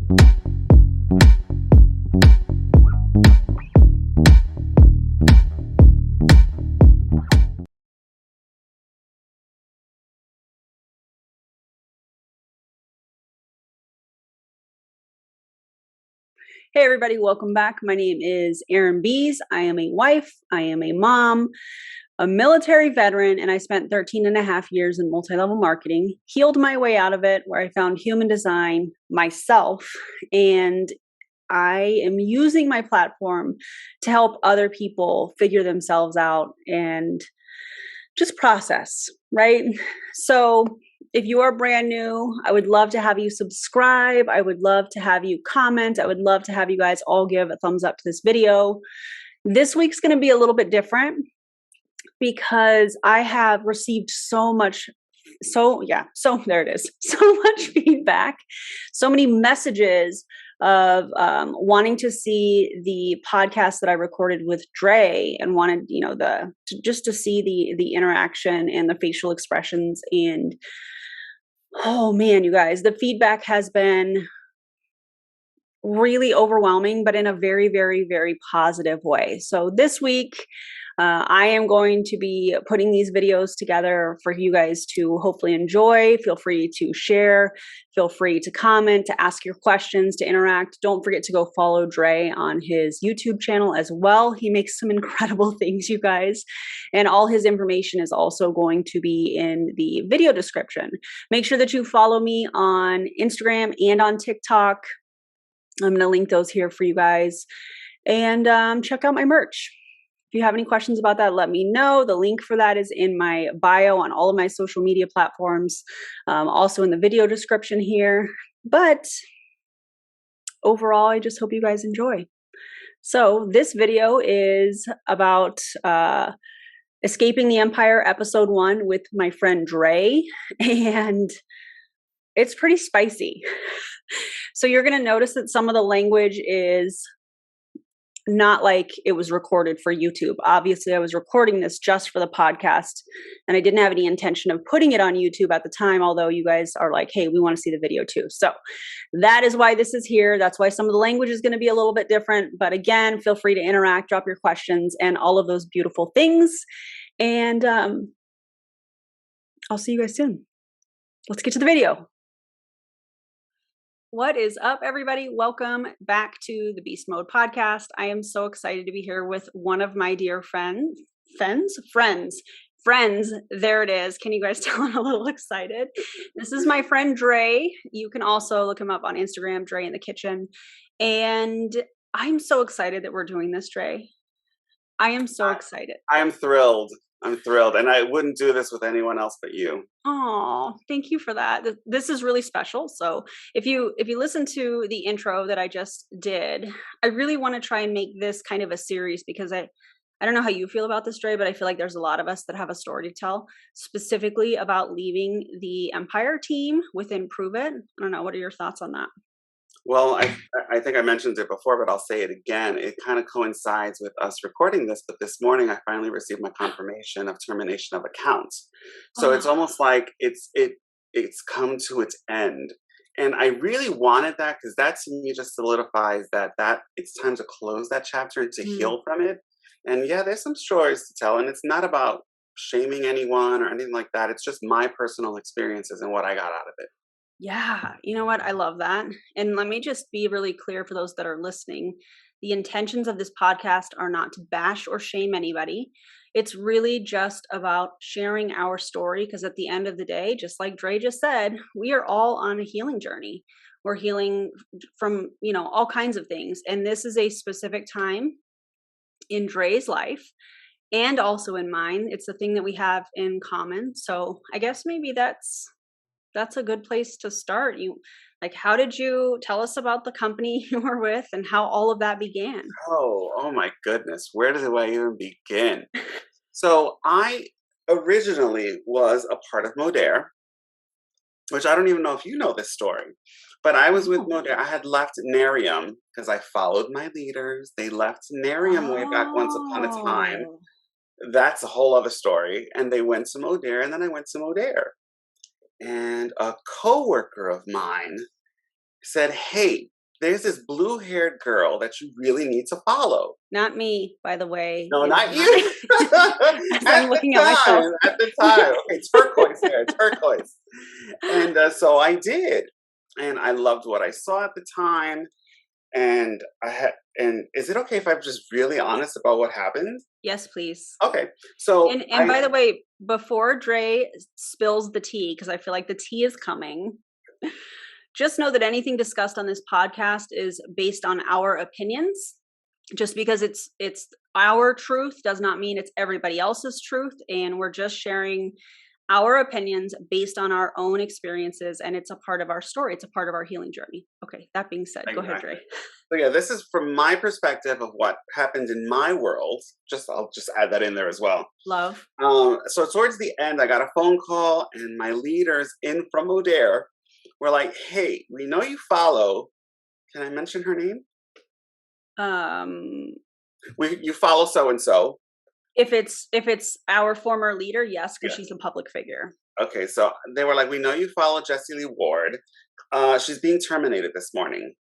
Hey everybody, welcome back. My name is Erin Bees. I am a wife, I am a mom, a military veteran, and I spent 13 and a half years in multi-level marketing, healed my way out of it where I found human design myself, and I am using my platform to help other people figure themselves out and just process, right? So if you are brand new, I would love to have you subscribe. I would love to have you comment. I would love to have you guys all give a thumbs up to this video. This week's going to be a little bit different because I have received so there it is. So much feedback, so many messages of wanting to see the podcast that I recorded with Dre and wanted, just to see the interaction and the facial expressions. And oh man, you guys, the feedback has been really overwhelming, but in a very, very, very positive way. So this week, I am going to be putting these videos together for you guys to hopefully enjoy. Feel free to share, feel free to comment, to ask your questions, to interact. Don't forget to go follow Dre on his YouTube channel as well. He makes some incredible things, you guys. And all his information is also going to be in the video description. Make sure that you follow me on Instagram and on TikTok. I'm going to link those here for you guys. And check out my merch. If you have any questions about that, let me know. The link for that is in my bio on all of my social media platforms, also in the video description here. But overall, I just hope you guys enjoy. So this video is about Escaping the Empire, episode 1 with my friend Dre, and it's pretty spicy. So you're going to notice that some of the language is not like it was recorded for YouTube. Obviously, I was recording this just for the podcast, and I didn't have any intention of putting it on YouTube at the time, although you guys are like, hey, we want to see the video too. So that is why this is here. That's why some of the language is going to be a little bit different. But again, feel free to interact, drop your questions, and all of those beautiful things. And I'll see you guys soon. Let's get to the video. What is up, everybody? Welcome back to the Beast Mode podcast. I am so excited to be here with one of my dear friends. There it is. Can you guys tell I'm a little excited? This is my friend Dre. You can also look him up on Instagram, Dre in the Kitchen. And I'm so excited that we're doing this, Dre. I am so excited. I am thrilled. I'm thrilled. And I wouldn't do this with anyone else but you. Oh, thank you for that. This is really special. So if you listen to the intro that I just did, I really want to try and make this kind of a series because I don't know how you feel about this, Dre, but I feel like there's a lot of us that have a story to tell specifically about leaving the Empire team within Prove It. I don't know. What are your thoughts on that? Well, I think I mentioned it before, but I'll say it again. It kind of coincides with us recording this, but this morning I finally received my confirmation of termination of accounts. So it's almost like it's come to its end. And I really wanted that because that to me just solidifies that it's time to close that chapter and to heal from it. And yeah, there's some stories to tell, and it's not about shaming anyone or anything like that. It's just my personal experiences and what I got out of it. Yeah, you know what? I love that. And let me just be really clear for those that are listening. The intentions of this podcast are not to bash or shame anybody. It's really just about sharing our story because at the end of the day, just like Dre just said, we are all on a healing journey. We're healing from, all kinds of things. And this is a specific time in Dre's life and also in mine. It's the thing that we have in common. So I guess maybe that's a good place to start. How did you tell us about the company you were with and how all of that began? Oh my goodness. Where do I even begin? So I originally was a part of Modere, which I don't even know if you know this story, but I was with Modere. I had left Nerium because I followed my leaders. They left Nerium way back once upon a time. That's a whole other story. And they went to Modere, and then I went to Modere. And a coworker of mine said, hey, there's this blue-haired girl that you really need to follow. Not me, by the way. No, It not was you. As I'm looking at myself. At the time. Okay, turquoise hair, turquoise. And so I did. And I loved what I saw at the time. And and is it okay if I'm just really honest about what happened? Yes, please. Okay. So And by the way, before Dre spills the tea, because I feel like the tea is coming, just know that anything discussed on this podcast is based on our opinions. Just because it's our truth does not mean it's everybody else's truth, and we're just sharing our opinions based on our own experiences, and it's a part of our story. It's a part of our healing journey. Okay, that being said, go ahead, Dre. So yeah, this is from my perspective of what happened in my world. I'll just add that in there as well. Love. So towards the end, I got a phone call, and my leaders in from O'Dare were like, "Hey, we know you follow. Can I mention her name? You follow so and so. If it's our former leader, yes, because she's a public figure. Okay, so they were like, we know you follow Jessie Lee Ward. She's being terminated this morning.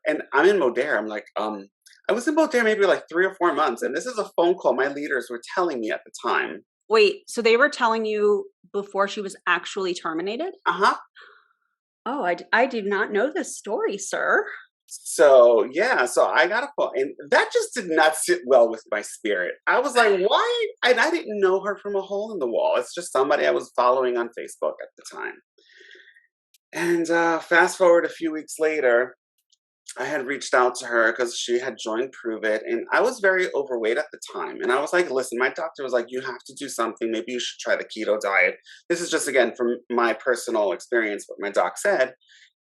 And I'm in Modere. I'm like, I was in Modere maybe like 3 or 4 months, and this is a phone call my leaders were telling me at the time. Wait, so they were telling you before she was actually terminated? Uh-huh. Oh, I did not know this story, sir. So yeah, so I got a phone, and that just did not sit well with my spirit. I was like, why? And I didn't know her from a hole in the wall. It's just somebody I was following on Facebook at the time. And fast forward a few weeks later, I had reached out to her because she had joined Prove It, and I was very overweight at the time. And I was like, listen, my doctor was like, you have to do something. Maybe you should try the keto diet. This is just, again, from my personal experience, what my doc said.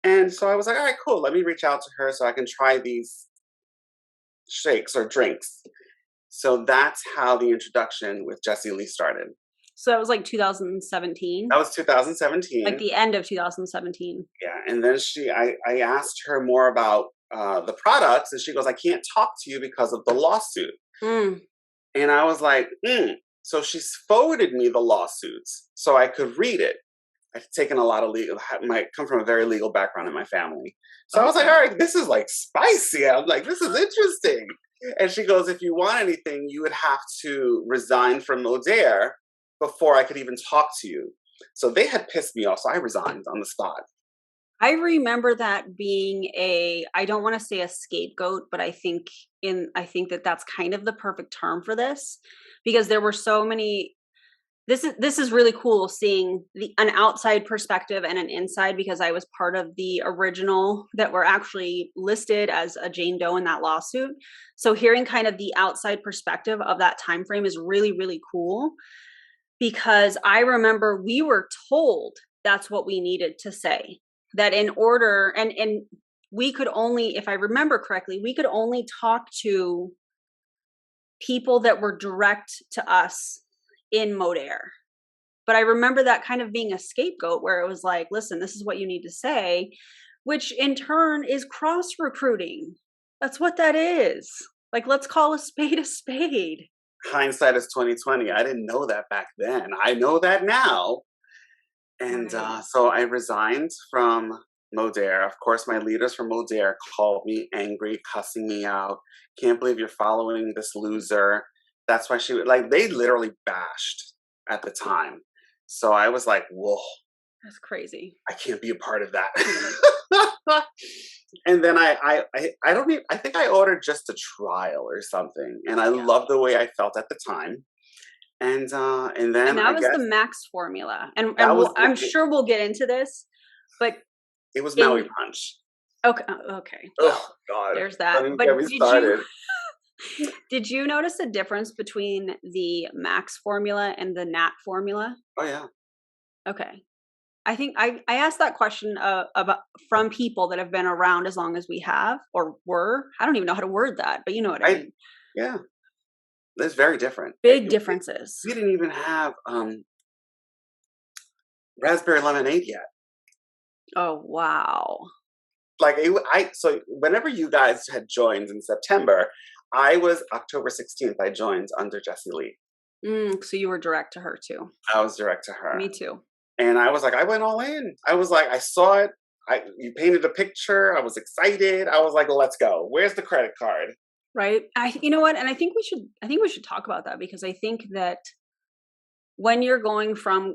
And so I was like, all right, cool. Let me reach out to her so I can try these shakes or drinks. So that's how the introduction with Jessie Lee started. So that was like 2017? That was 2017. Like the end of 2017. Yeah. And then I asked her more about the products, and she goes, I can't talk to you because of the lawsuit. Mm. And I was like, So she's forwarded me the lawsuits so I could read it. I've taken a lot of legal, I come from a very legal background in my family. So I was like, all right, this is like spicy. I'm like, this is interesting. And she goes, if you want anything, you would have to resign from Modere before I could even talk to you. So they had pissed me off. So I resigned on the spot. I remember that being I don't want to say a scapegoat, but I think that that's kind of the perfect term for this, because there were so many. This is really cool seeing an outside perspective and an inside, because I was part of the original that were actually listed as a Jane Doe in that lawsuit. So hearing kind of the outside perspective of that time frame is really, really cool, because I remember we were told that's what we needed to say, that in order, and we could only, if I remember correctly, we could only talk to people that were direct to us in Modere. But I remember that kind of being a scapegoat, where it was like, listen, this is what you need to say, which in turn is cross recruiting. That's what that is. Like, let's call a spade a spade. Hindsight is 2020. I didn't know that back then. I know that now. And so I resigned from Modere. Of course, my leaders from Modere called me angry, cussing me out. Can't believe you're following this loser. That's why they literally bashed at the time. So I was like, whoa. That's crazy. I can't be a part of that. And then I think I ordered just a trial or something. And I loved the way I felt at the time. And then that was the Max formula. And I'm sure we'll get into this, but it was Maui Punch. Okay. Oh God. There's that. Don't But get me started. Did you notice a difference between the Max formula and the Nat formula? Oh yeah. Okay. I think I asked that question about from people that have been around as long as we have, or were. I don't even know how to word that, but you know what I mean. Yeah. It's very different. Big differences. We didn't even have raspberry lemonade yet. Oh wow. So whenever you guys had joined in September, I was October 16th. I joined under Jessie Lee. So you were direct to her too. I was direct to her. Me too. And I was like, I went all in. I was like, I saw it. you painted a picture. I was excited. I was like, let's go. Where's the credit card? Right. You know what? And I think we should talk about that, because I think that when you're going from,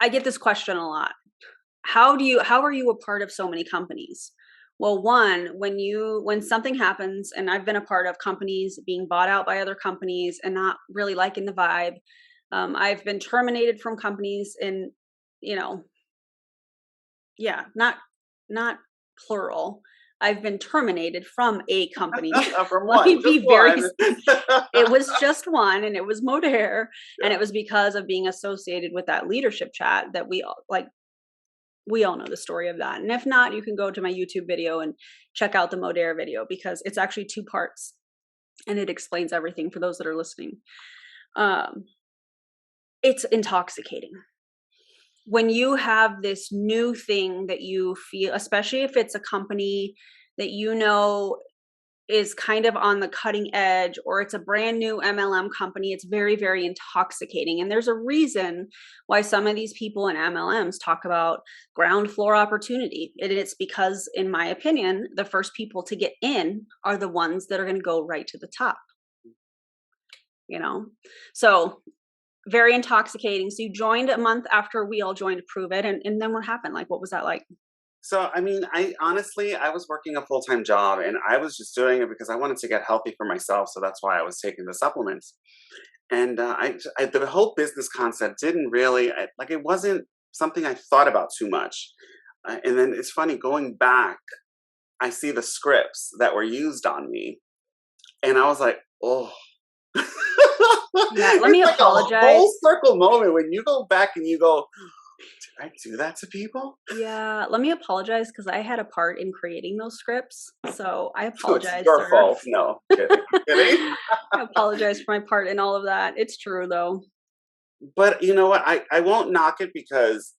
I get this question a lot. How are you a part of so many companies? Well, one, when something happens, and I've been a part of companies being bought out by other companies and not really liking the vibe. I've been terminated from companies in, you know, yeah, not plural. I've been terminated from a company. From Let one, me just be very, one. it was just one, and it was Modair, and Yeah. it was because of being associated with that leadership chat that we all know the story of that. And if not, you can go to my YouTube video and check out the Modair video, because it's actually 2 parts and it explains everything for those that are listening. Um, it's intoxicating when you have this new thing that you feel, especially if it's a company that you know is kind of on the cutting edge, or it's a brand new MLM company. It's very, very intoxicating. And there's a reason why some of these people in MLMs talk about ground floor opportunity. And it's because, in my opinion, the first people to get in are the ones that are going to go right to the top, you know? So very intoxicating. So you joined a month after we all joined to prove it. And then what happened? Like, what was that like? So, I mean, I honestly, I was working a full-time job and I was just doing it because I wanted to get healthy for myself. So that's why I was taking the supplements. And the whole business concept didn't really, like, it wasn't something I thought about too much. And then it's funny, going back, I see the scripts that were used on me. And I was like, oh. Yeah, let me It's like a apologize. whole circle moment when you go back and you go, did I do that to people? Yeah, let me apologize, because I had a part in creating those scripts. So I So it's apologize, your sir. fault. No, kidding, kidding. I apologize for my part in all of that. It's true, though. But you know what? I won't knock it because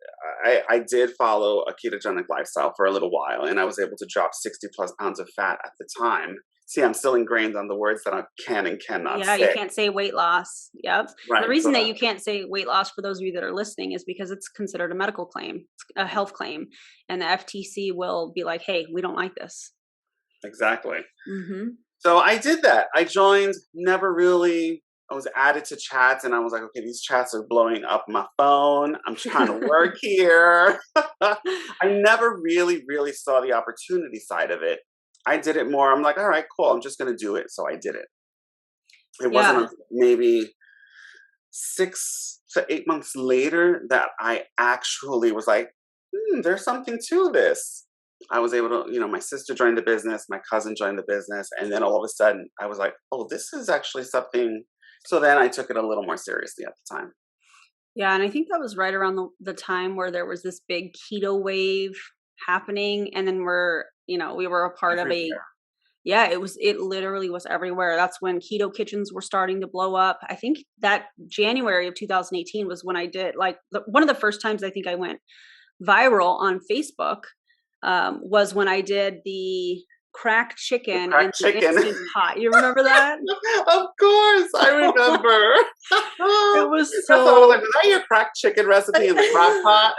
I did follow a ketogenic lifestyle for a little while and I was able to drop 60 plus pounds of fat at the time. See, I'm still ingrained on the words that I can and cannot Yeah, you say. can't say weight loss. Yep. And the Right. So reason that that, you can't say weight loss, for those of you that are listening, is because it's considered a medical claim, it's a health claim. And the FTC will be like, hey, we don't like this. exactly. Hmm. So I did that. I joined, never really, I was added to chats and I was like, okay, these chats are blowing up my phone. I'm trying to work here. I never really, really saw the opportunity side of it. I did it more. I'm like, all right, cool. I'm just going to do it. So I did it. It wasn't Yeah. until maybe 6 to 8 months later that I actually was like, there's something to this. I was able to, my sister joined the business, my cousin joined the business, and then all of a sudden I was like, oh, this is actually something. So then I took it a little more seriously at the time. Yeah. And I think that was right around the time where there was this big keto wave happening. And then we were a part of a, Everywhere. yeah, it literally was everywhere. That's when keto kitchens were starting to blow up. I think that January of 2018 was when I did, like, one of the first times I think I went viral on Facebook, was when I did the cracked The chicken in cracked the chicken. instant pot. You remember that? Of course, I remember. It was That's why I was like, so was that your cracked chicken recipe in the crock pot?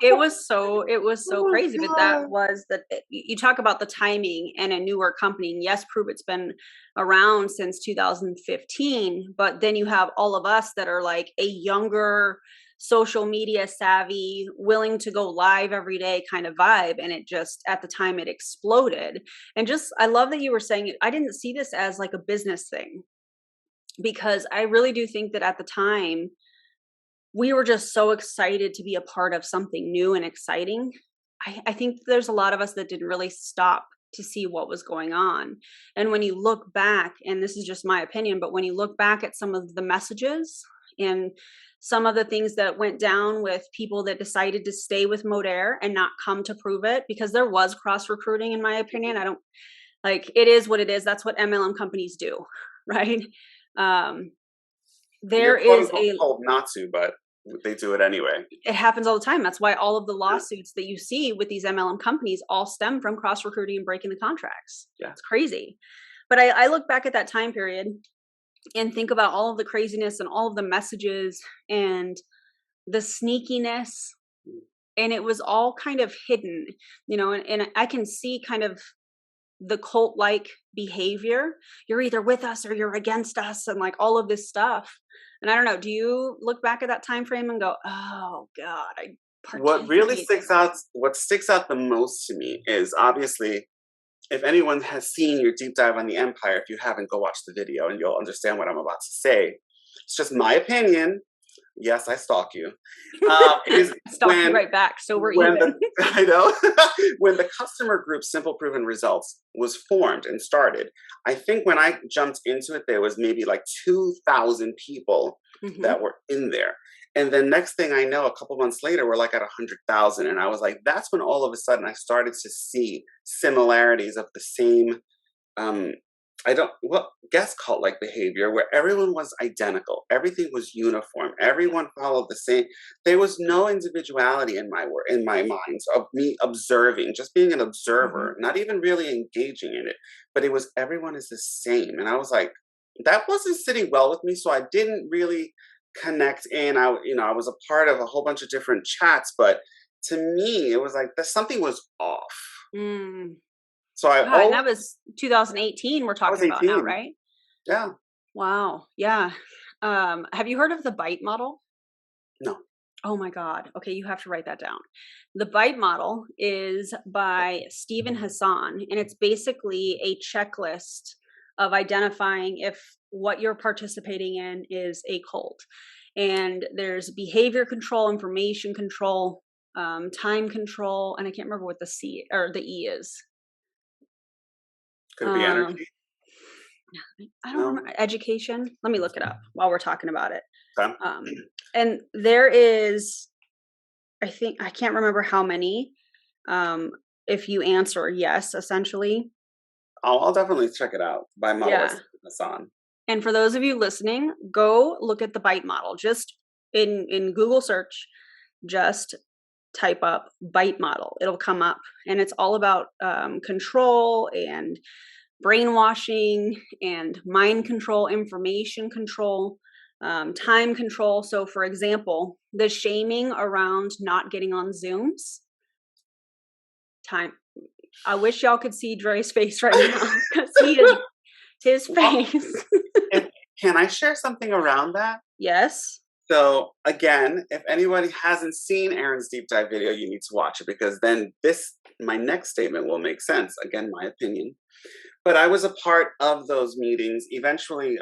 it was so Oh crazy. But that my was that, you talk about the timing and a newer company. And yes, Prove It's been around since 2015, but then you have all of us that are like a younger, social media savvy, willing to go live every day kind of vibe. And it just, at the time, it exploded. And just, I love that you were saying it. I didn't see this as like a business thing, because I really do think that at the time we were just so excited to be a part of something new and exciting. I think there's a lot of us that didn't really stop to see what was going on. And when you look back, and this is just my opinion, but when you look back at some of the messages and some of the things that went down with people that decided to stay with Modair and not come to Prove It, because there was cross recruiting, in my opinion. I don't, like, it is what it is. That's what MLM companies do, right? Um, there You're quote is unquote a told not to, but they do it anyway. It happens all the time. That's why all of the Yeah. lawsuits that you see with these MLM companies all stem from cross recruiting and breaking the contracts. Yeah. It's crazy. But I look back at that time period and think about all of the craziness and all of the messages and the sneakiness. and it was all kind of hidden, and I can see kind of the cult like behavior. You're either with us or you're against us, and like all of this stuff. And I don't know, do you look back at that time frame and go, oh God, I participated? What sticks out the most to me is obviously, if anyone has seen your deep dive on the Empire, if you haven't, go watch the video and you'll understand what I'm about to say. It's just my opinion. Yes, I stalk you. Is Stalk you right back, so we're when even. I know when the customer group Simple Proven Results was formed and started. I think when I jumped into it, there was maybe like 2,000 people that were in there. And then next thing I know, a couple months later, we're like at 100,000. And I was like, that's when all of a sudden I started to see similarities of the same, um, guest cult like behavior where everyone was identical. Everything was uniform. Everyone followed the same. There was no individuality in my work, in my mind, of me observing, just being an observer, not even really engaging in it. But it was everyone is the same. And I was like, that wasn't sitting well with me. So I didn't really connect in. I was a part of a whole bunch of different chats, but to me, it was like something was off. Mm. So God, and that was 2018 we're I was talking about now, 18. right? Yeah. Wow. Yeah. Have you heard of the bite model? No. Oh my God. Okay, you have to write that down. The bite model is by Stephen Hassan, and it's basically a checklist of identifying if what you're participating in is a cult. And there's behavior control, information control, time control, and I can't remember what the C or the E is. Could it be Um, energy? I don't No. remember education. Let me look it up while we're talking about it. Okay. And there is, I think, I can't remember how many. If you answer yes, essentially. I'll definitely check it out by model by Yeah. Stephen Hassan. And for those of you listening, go look at the bite model. Just in Google search, just type up bite model. It'll come up, and it's all about control and brainwashing and mind control, information control, time control. So, for example, the shaming around not getting on Zooms. Time. I wish y'all could see Dre's face right now because he is his Well, face. can I share something around that? Yes. So again, if anybody hasn't seen Aaron's deep dive video, you need to watch it because then my next statement will make sense. Again, my opinion. But I was a part of those meetings. Eventually,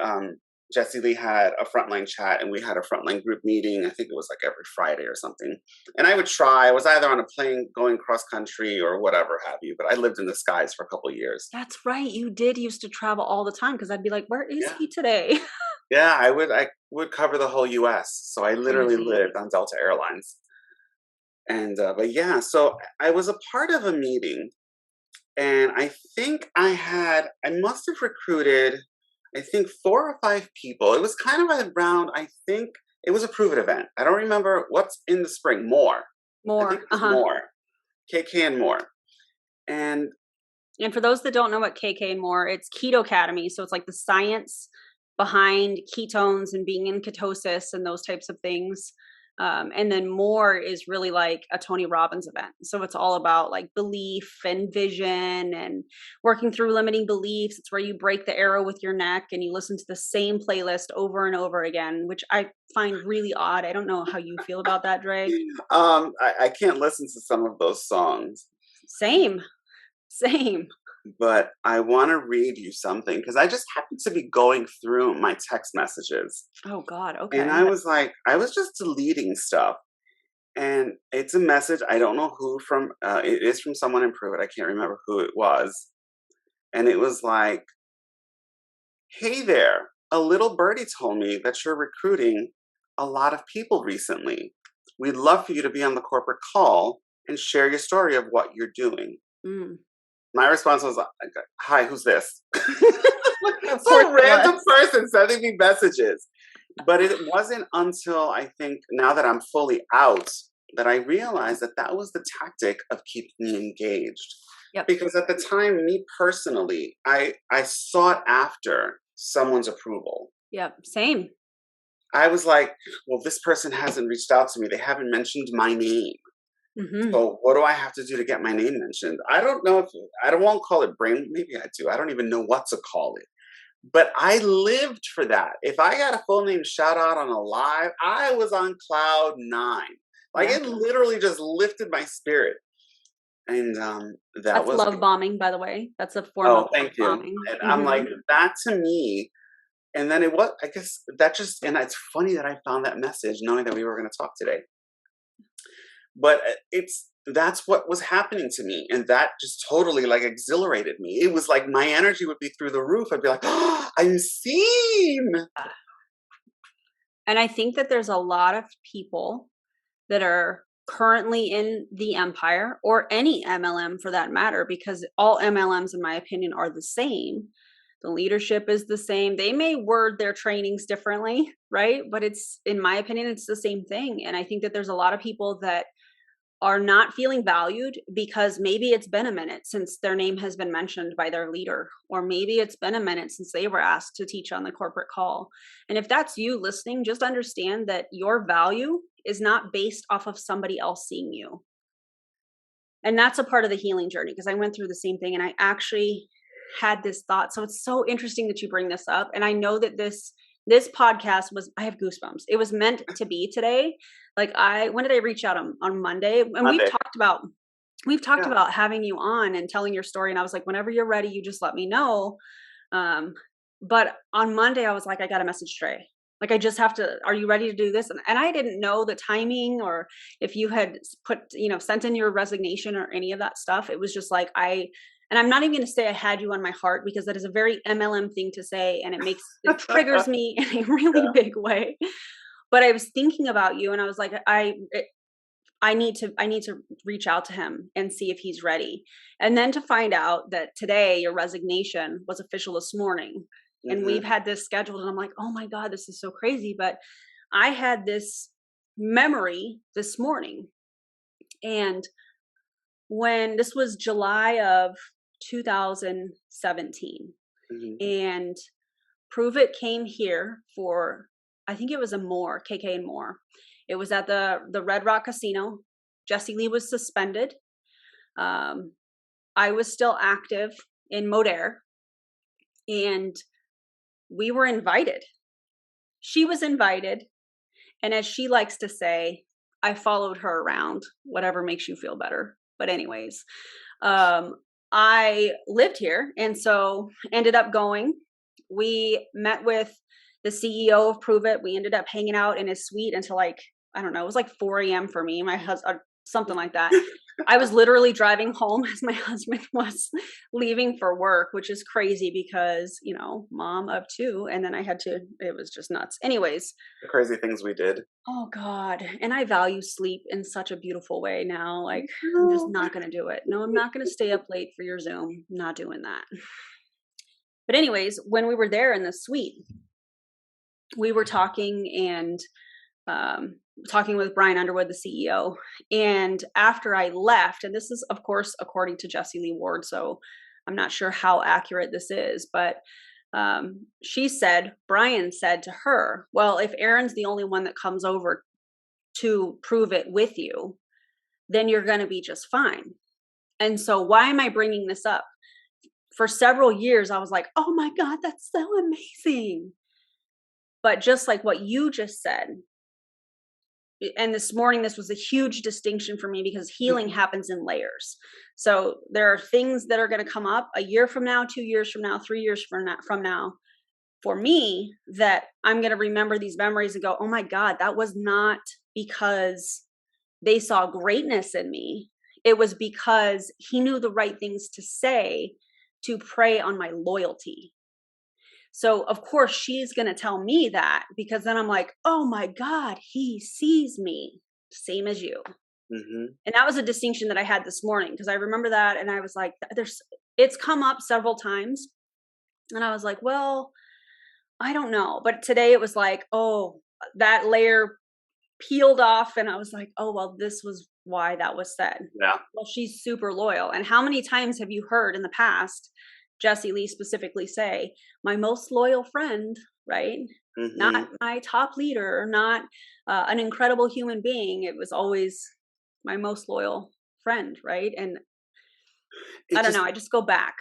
Jesse Lee had a frontline chat and we had a frontline group meeting. I think it was like every Friday or something. And I would try, I was either on a plane going cross country or whatever have you, but I lived in the skies for a couple of years. That's right. You did used to travel all the time because I'd be like, where is Yeah. he today? Yeah, I would cover the whole US. So I literally Crazy. lived on Delta Airlines. And but yeah, so I was a part of a meeting and I think I must have recruited, I think 4 or 5 people. It was kind of around, I think it was a Prove It event. I don't remember what's in the spring. More. I think More. it was more. KK and more. And And for those that don't know what KK and more, it's Keto Academy. So it's like the science behind ketones and being in ketosis and those types of things. And then more is really like a Tony Robbins event. So it's all about like belief and vision and working through limiting beliefs. It's where you break the arrow with your neck and you listen to the same playlist over and over again, which I find really odd. I don't know how you feel about that, Dre. I can't listen to some of those songs. Same. Same. But I want to read you something because I just happened to be going through my text messages. Oh God. And Okay. I was like, I was just deleting stuff. And it's a message. I don't know who from, it is from someone in Pruitt. I can't remember who it was. And it was like, hey there, a little birdie told me that you're recruiting a lot of people recently. We'd love for you to be on the corporate call and share your story of what you're doing. Mm. My response was, hi, who's this? Of course Some random person sending me messages. But it wasn't until I think now that I'm fully out that I realized that that was the tactic of keeping me engaged. Yep. Because at the time, me personally, I sought after someone's approval. Yep. Same. I was like, well, this person hasn't reached out to me. They haven't mentioned my name. Mm-hmm. So what do I have to do to get my name mentioned? I don't know if I don't want to call it brain. Maybe I do. I don't even know what to call it. But I lived for that. If I got a full name shout out on a live, I was on cloud nine. Like Yeah. it literally just lifted my spirit. And that That's was, love bombing, by the way. That's a form of oh, love thank you. bombing. And I'm Mm-hmm. like, that to me, and then it was, I guess that just, and it's funny that I found that message knowing that we were going to talk today. But that's what was happening to me. And that just totally like exhilarated me. It was like my energy would be through the roof. I'd be like, oh, I'm seen. And I think that there's a lot of people that are currently in the empire, or any MLM for that matter, because all MLMs, in my opinion, are the same. The leadership is the same. They may word their trainings differently, right? But it's, in my opinion, it's the same thing. And I think that there's a lot of people that are not feeling valued because maybe it's been a minute since their name has been mentioned by their leader, or maybe it's been a minute since they were asked to teach on the corporate call. And if that's you listening, just understand that your value is not based off of somebody else seeing you. And that's a part of the healing journey, because I went through the same thing and I actually had this thought. So it's so interesting that you bring this up. And I know that this podcast was, I have goosebumps. It was meant to be today. Like when did I reach out on Monday? And Monday. we've talked Yeah. about having you on and telling your story. And I was like, whenever you're ready, you just let me know. But on Monday, I was like, I got a message Trey. Like, I just have to, are you ready to do this? And I didn't know the timing, or if you had sent in your resignation or any of that stuff. It was just like, and I'm not even going to say I had you on my heart, because that is a very MLM thing to say. And it triggers me in a really Yeah. big way. But I was thinking about you and I was like, I need to reach out to him and see if he's ready. And then to find out that today your resignation was official this morning. And we've Hmm. had this scheduled, and I'm like, oh my God, this is so crazy. But I had this memory this morning. And when this was July of 2017, Hmm. and Prove It came here for, I think it was a More, KK and More. It was at the Red Rock Casino. Jesse Lee was suspended. Um, I was still active in Modair, and we were invited. She was invited, and as she likes to say, I followed her around, whatever makes you feel better. But anyways, um, I lived here, and so ended up going. We met with the CEO of Prove It. We ended up hanging out in his suite until like, I don't know, it was like 4 a.m. for me. My husband, something like that. I was literally driving home as my husband was leaving for work, which is crazy because, mom of two. And then it was just nuts. Anyways, The crazy things we did. oh God. And I value sleep in such a beautiful way now. Like, I'm just No. not going to do it. No, I'm not going to stay up late for your Zoom. Not doing that. But anyways, when we were there in the suite, we were talking and talking with Brian Underwood, the CEO. And after I left, and this is, of course, according to Jessie Lee Ward, so I'm not sure how accurate this is, but Brian said to her, well, if Aaron's the only one that comes over to Prove It with you, then you're going to be just fine. And so why am I bringing this up? For several years, I was like, oh my God, that's so amazing. But just like what you just said, and this morning, this was a huge distinction for me, because healing happens in layers. So there are things that are going to come up a year from now, 2 years from now, 3 years from now, for me, that I'm going to remember these memories and go, oh my God, that was not because they saw greatness in me. It was because he knew the right things to say to prey on my loyalty. So of course she's going to tell me that, because then I'm like, oh my God, he sees me same as you. Hmm. And that was a distinction that I had this morning, because I remember that. And I was like, it's come up several times. And I was like, well, I don't know. But today it was like, oh, that layer peeled off. And I was like, oh, well, this was why that was said. Yeah. Well, she's super loyal. And how many times have you heard in the past Jessie Lee specifically say, my most loyal friend, right? Hmm. Not my top leader, not an incredible human being. It was always my most loyal friend, right? And I It don't just, know, I just go back.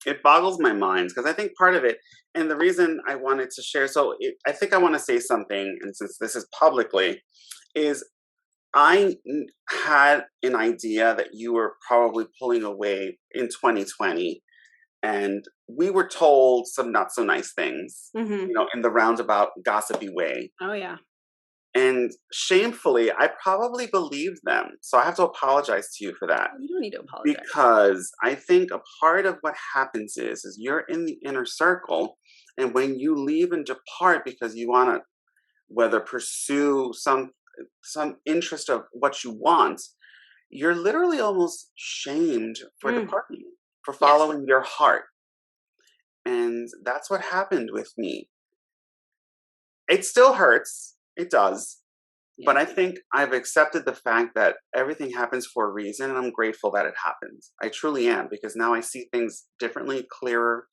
it boggles my mind because I think part of it, and the reason I wanted to share, I think I want to say something, and since this is publicly, is had an idea that you were probably pulling away in 2020, and we were told some not so nice things, Hmm. in the roundabout, gossipy way. Oh yeah. And shamefully, I probably believed them. So I have to apologize to you for that. You don't need to apologize. Because I think a part of what happens is you're in the inner circle, and when you leave and depart because you want to, whether pursue some interest of what you want, you're literally almost shamed for Mm, departing, for yes. following your heart. And that's what happened with me. It still hurts. It does. Yeah. But I think I've accepted the fact that everything happens for a reason, and I'm grateful that it happens. I truly am, because now I see things differently, clearer,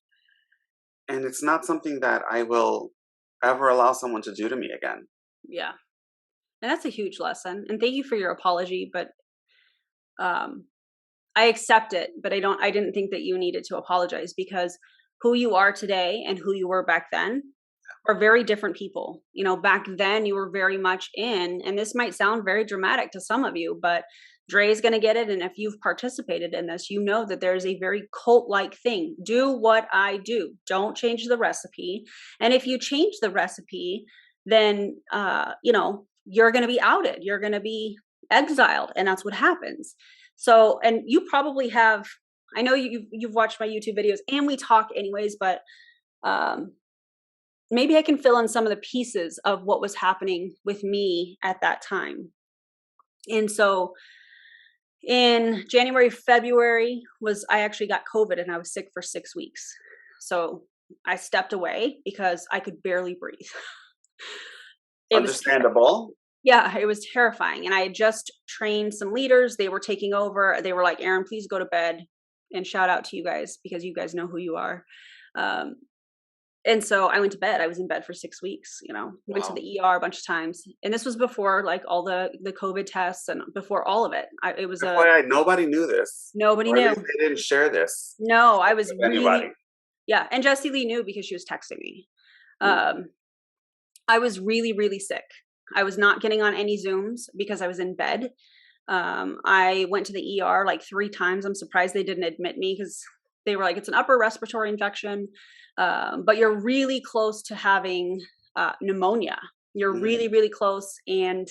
and it's not something that I will ever allow someone to do to me again. Yeah. And that's a huge lesson. And thank you for your apology, but um I accept it, but I didn't think that you needed to apologize because who you are today and who you were back then are very different people. You know, back then you were very much in, and this might sound very dramatic to some of you, but Dre's going to get it. And if you've participated in this, you know that there's a very cult like thing. Do what I do, don't change the recipe. And if you change the recipe, then, you're going to be outed, you're going to be exiled. And that's what happens. So, and you probably have, I know you've watched my YouTube videos and we talk anyways, but, um, maybe I can fill in some of the pieces of what was happening with me at that time. And so in January, February was I actually got COVID and I was sick for 6 weeks. So I stepped away because I could barely breathe. It was Understandable. Yeah, it was terrifying. And I had just trained some leaders. They were taking over. They were like, Aaron, please go to bed. And shout out to you guys because you guys know who you are. Um, And so I went to bed. I was in bed for 6 weeks, went to Wow. the ER a bunch of times. And this was before like all the COVID tests and before all of it. It was a FYI, nobody knew this, nobody or at knew. least they didn't share this No, I was with anybody. really, yeah. And Jessie Lee knew because she was texting me. Mm. Um, I was really, really sick. I was not getting on any Zooms because I was in bed. I went to the ER like 3 times. I'm surprised they didn't admit me because they were like, it's an upper respiratory infection, but you're really close to having pneumonia. You're Mm. really, really close, and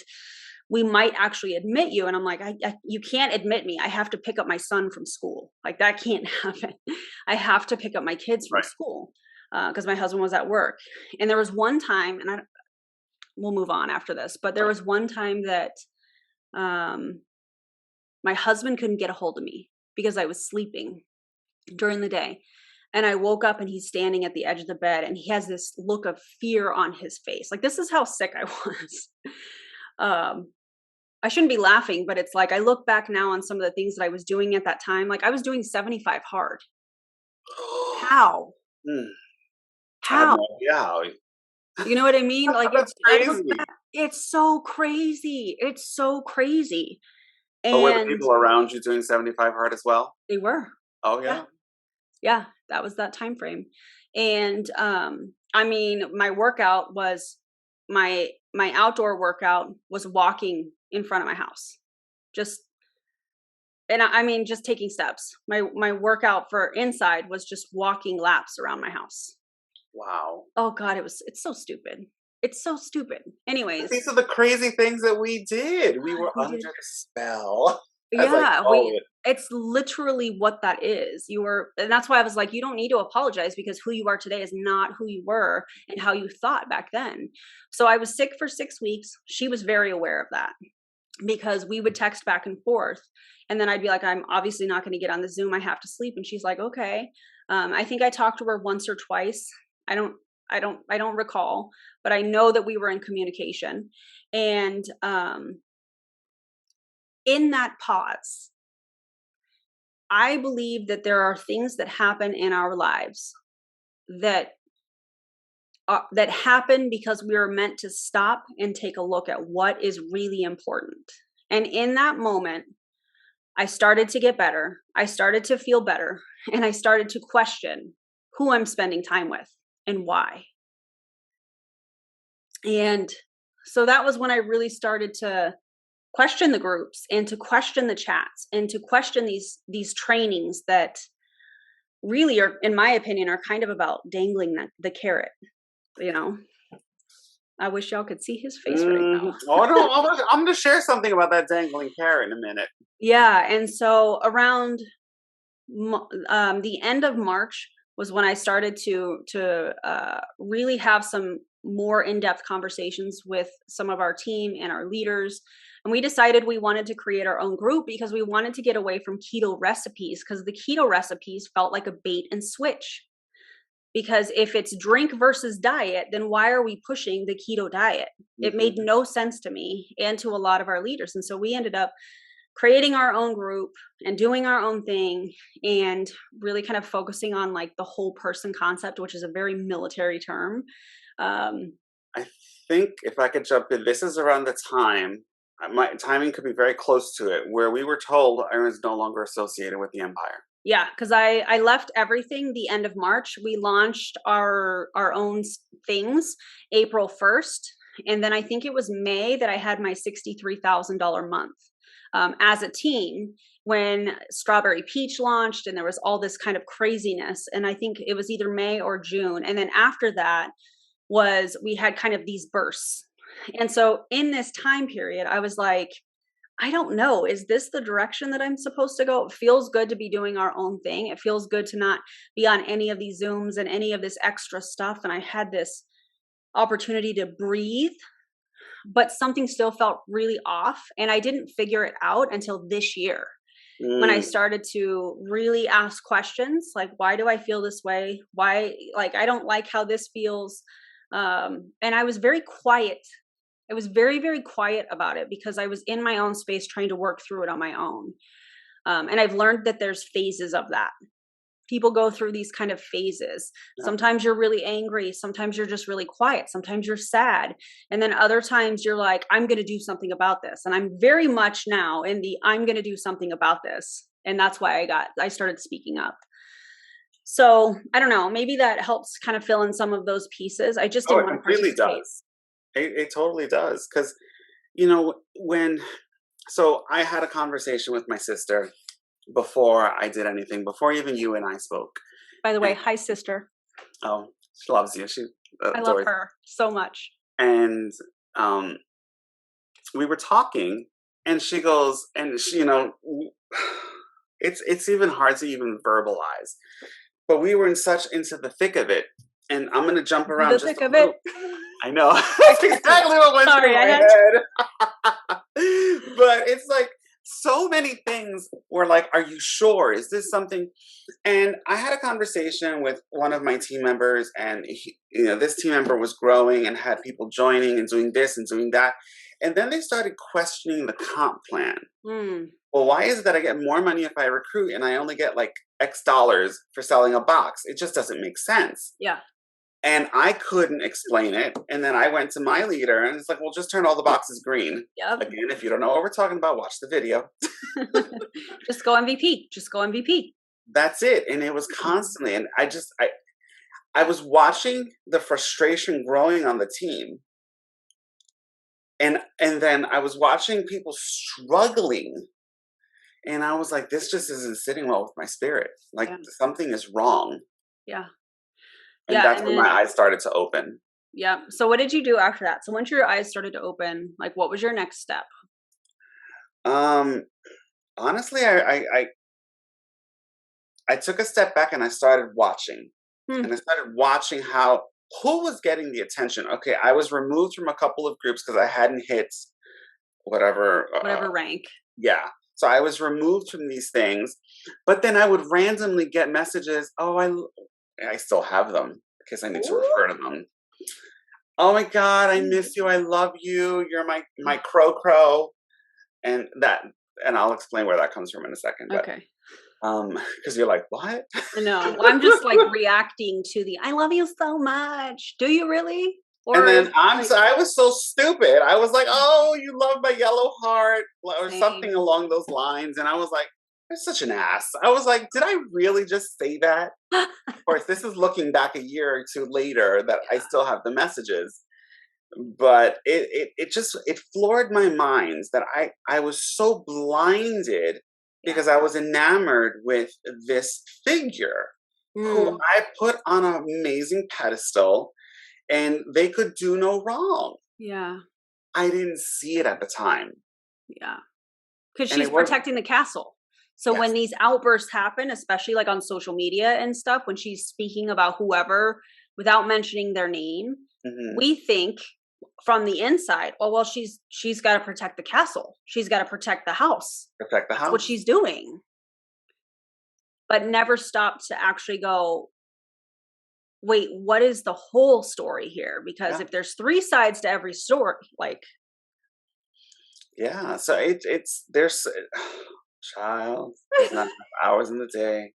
we might actually admit you. And I'm like, you can't admit me. I have to pick up my son from school. Like that can't happen. I have to pick up my kids from Right. school because my husband was at work. And there was one time, and we'll move on after this, but there Right. was one time that um, my husband couldn't get a hold of me because I was sleeping during the day. And I woke up and he's standing at the edge of the bed and he has this look of fear on his face. Like, this is how sick I was. um, I shouldn't be laughing, but it's like I look back now on some of the things that I was doing at that time. Like, I was doing 75 hard. How? Mm. I have How? no idea how. You know what I mean? Like, That's crazy. it's so crazy. It's so crazy. But were the And people around you doing 75 hard as well? they were. Oh, Yeah. yeah. Yeah, that was that time frame. And I mean, my outdoor workout was walking in front of my house. Just and I mean just taking steps. My workout for inside was just walking laps around my house. Wow. Oh god, it's so stupid. It's so stupid. But Anyways, these are the crazy things that we did. We God, were we under did. the spell, as I Yeah, call it. it's literally what that is. And that's why I was like, you don't need to apologize because who you are today is not who you were and how you thought back then. So I was sick for 6 weeks. She was very aware of that because we would text back and forth. And then I'd be like, I'm obviously not going to get on the Zoom. I have to sleep. And she's like, okay. I think I talked to her once or twice. I don't recall, but I know that we were in communication. And in that pause, I believe that there are things that happen in our lives that that happen because we are meant to stop and take a look at what is really important. And in that moment, I started to get better. I started to feel better. And I started to question who I'm spending time with and why. And so that was when I really started to question the groups and to question the chats and to question these trainings that really are, in my opinion, are kind of about dangling the carrot, you know. I wish y'all could see his face right now. Oh no, I'm gonna share something about that dangling carrot in a minute. Yeah, and so around the end of March was when I started to really have some more in-depth conversations with some of our team and our leaders. And we decided we wanted to create our own group because we wanted to get away from keto recipes, because the keto recipes felt like a bait and switch. Because if it's drink versus diet, then why are we pushing the keto diet? It made no sense to me and to a lot of our leaders. And so we ended up creating our own group and doing our own thing and really kind of focusing on like the whole person concept, which is a very military term. I think if I could jump in, this is around the time, my timing could be very close to it, where we were told I was no longer associated with the empire. Yeah, because I left everything the end of March. We launched our own things April 1st. And then I think it was May that I had my $63,000 month as a team when Strawberry Peach launched and there was all this kind of craziness. And I think it was either May or June. And then after that was we had kind of these bursts. And so in this time period, I was like, I don't know. Is this the direction that I'm supposed to go? It feels good to be doing our own thing. It feels good to not be on any of these Zooms and any of this extra stuff. And I had this opportunity to breathe, but something still felt really off. And I didn't figure it out until this year when I started to really ask questions like, why do I feel this way? Why, like, I don't like how this feels. And I was very quiet. I was very, very quiet about it because I was in my own space trying to work through it on my own. And I've learned that there's phases of that. People go through these kind of phases. Sometimes you're really angry. Sometimes you're just really quiet. Sometimes you're sad. And then other times you're like, I'm going to do something about this. And I'm very much now in the, I'm going to do something about this. And that's why I started speaking up. So I don't know, maybe that helps kind of fill in some of those pieces. I just didn't want to Really participate. does. It totally does. Because, so I had a conversation with my sister before I did anything, before even you and I spoke. By the way, hi, sister. Oh, she loves you. I love her so much. And we were talking, and she goes, and she, it's even hard to even verbalize. But we were into the thick of it, and I'm gonna jump around. The thick of it. I know. That's exactly what went through my head. But it's like so many things were like, are you sure? Is this something? And I had a conversation with one of my team members, and this team member was growing and had people joining and doing this and doing that. And then they started questioning the comp plan. Well, why is it that I get more money if I recruit and I only get like X dollars for selling a box? It just doesn't make sense. Yeah. And I couldn't explain it. And then I went to my leader and it's like, well, just turn all the boxes green. Yep. Again, if you don't know what we're talking about, watch the video. Just go MVP. Just go MVP. That's it. And it was constantly. And I was watching the frustration growing on the team. And then I was watching people struggling. And I was like, this just isn't sitting well with my spirit. Like something is wrong. Yeah. And that's when my eyes started to open. Yeah. So what did you do after that? So once your eyes started to open, like what was your next step? Honestly, I took a step back and I started watching. And I started watching who was getting the attention. Okay, I was removed from a couple of groups because I hadn't hit whatever rank. Yeah. So I was removed from these things. But then I would randomly get messages. Oh, I still have them in case I need to refer to them. Oh my God, I miss you. I love you. You're my crow. And I'll explain where that comes from in a second. But, okay. Because you're like, what? No, I'm just like reacting to the I love you so much. Do you really? And Or then is like I was so stupid. I was like, "Oh, you love my yellow heart," or something same. along those lines. And I was like, "You're such an ass." I was like, "Did I really just say that?" Of course, this is looking back a year or two later that I still have the messages. But it just it floored my mind that I was so blinded Yeah. because I was enamored with this figure who Mm, I put on an amazing pedestal and they could do no wrong. yeah. I didn't see it at the time. Yeah. Because And she's it was protecting the castle. So when yes. these outbursts happen, especially like on social media and stuff, when she's speaking about whoever without mentioning their name, Hmm. we think from the inside, oh well, she's got to protect the castle. She's got to protect the house. Protect the That's what house. she's doing. But never stop to actually go, wait, what is the whole story here? Because Yeah. if there's three sides to every story, like Yeah. So it's there's child, there's not enough hours in the day.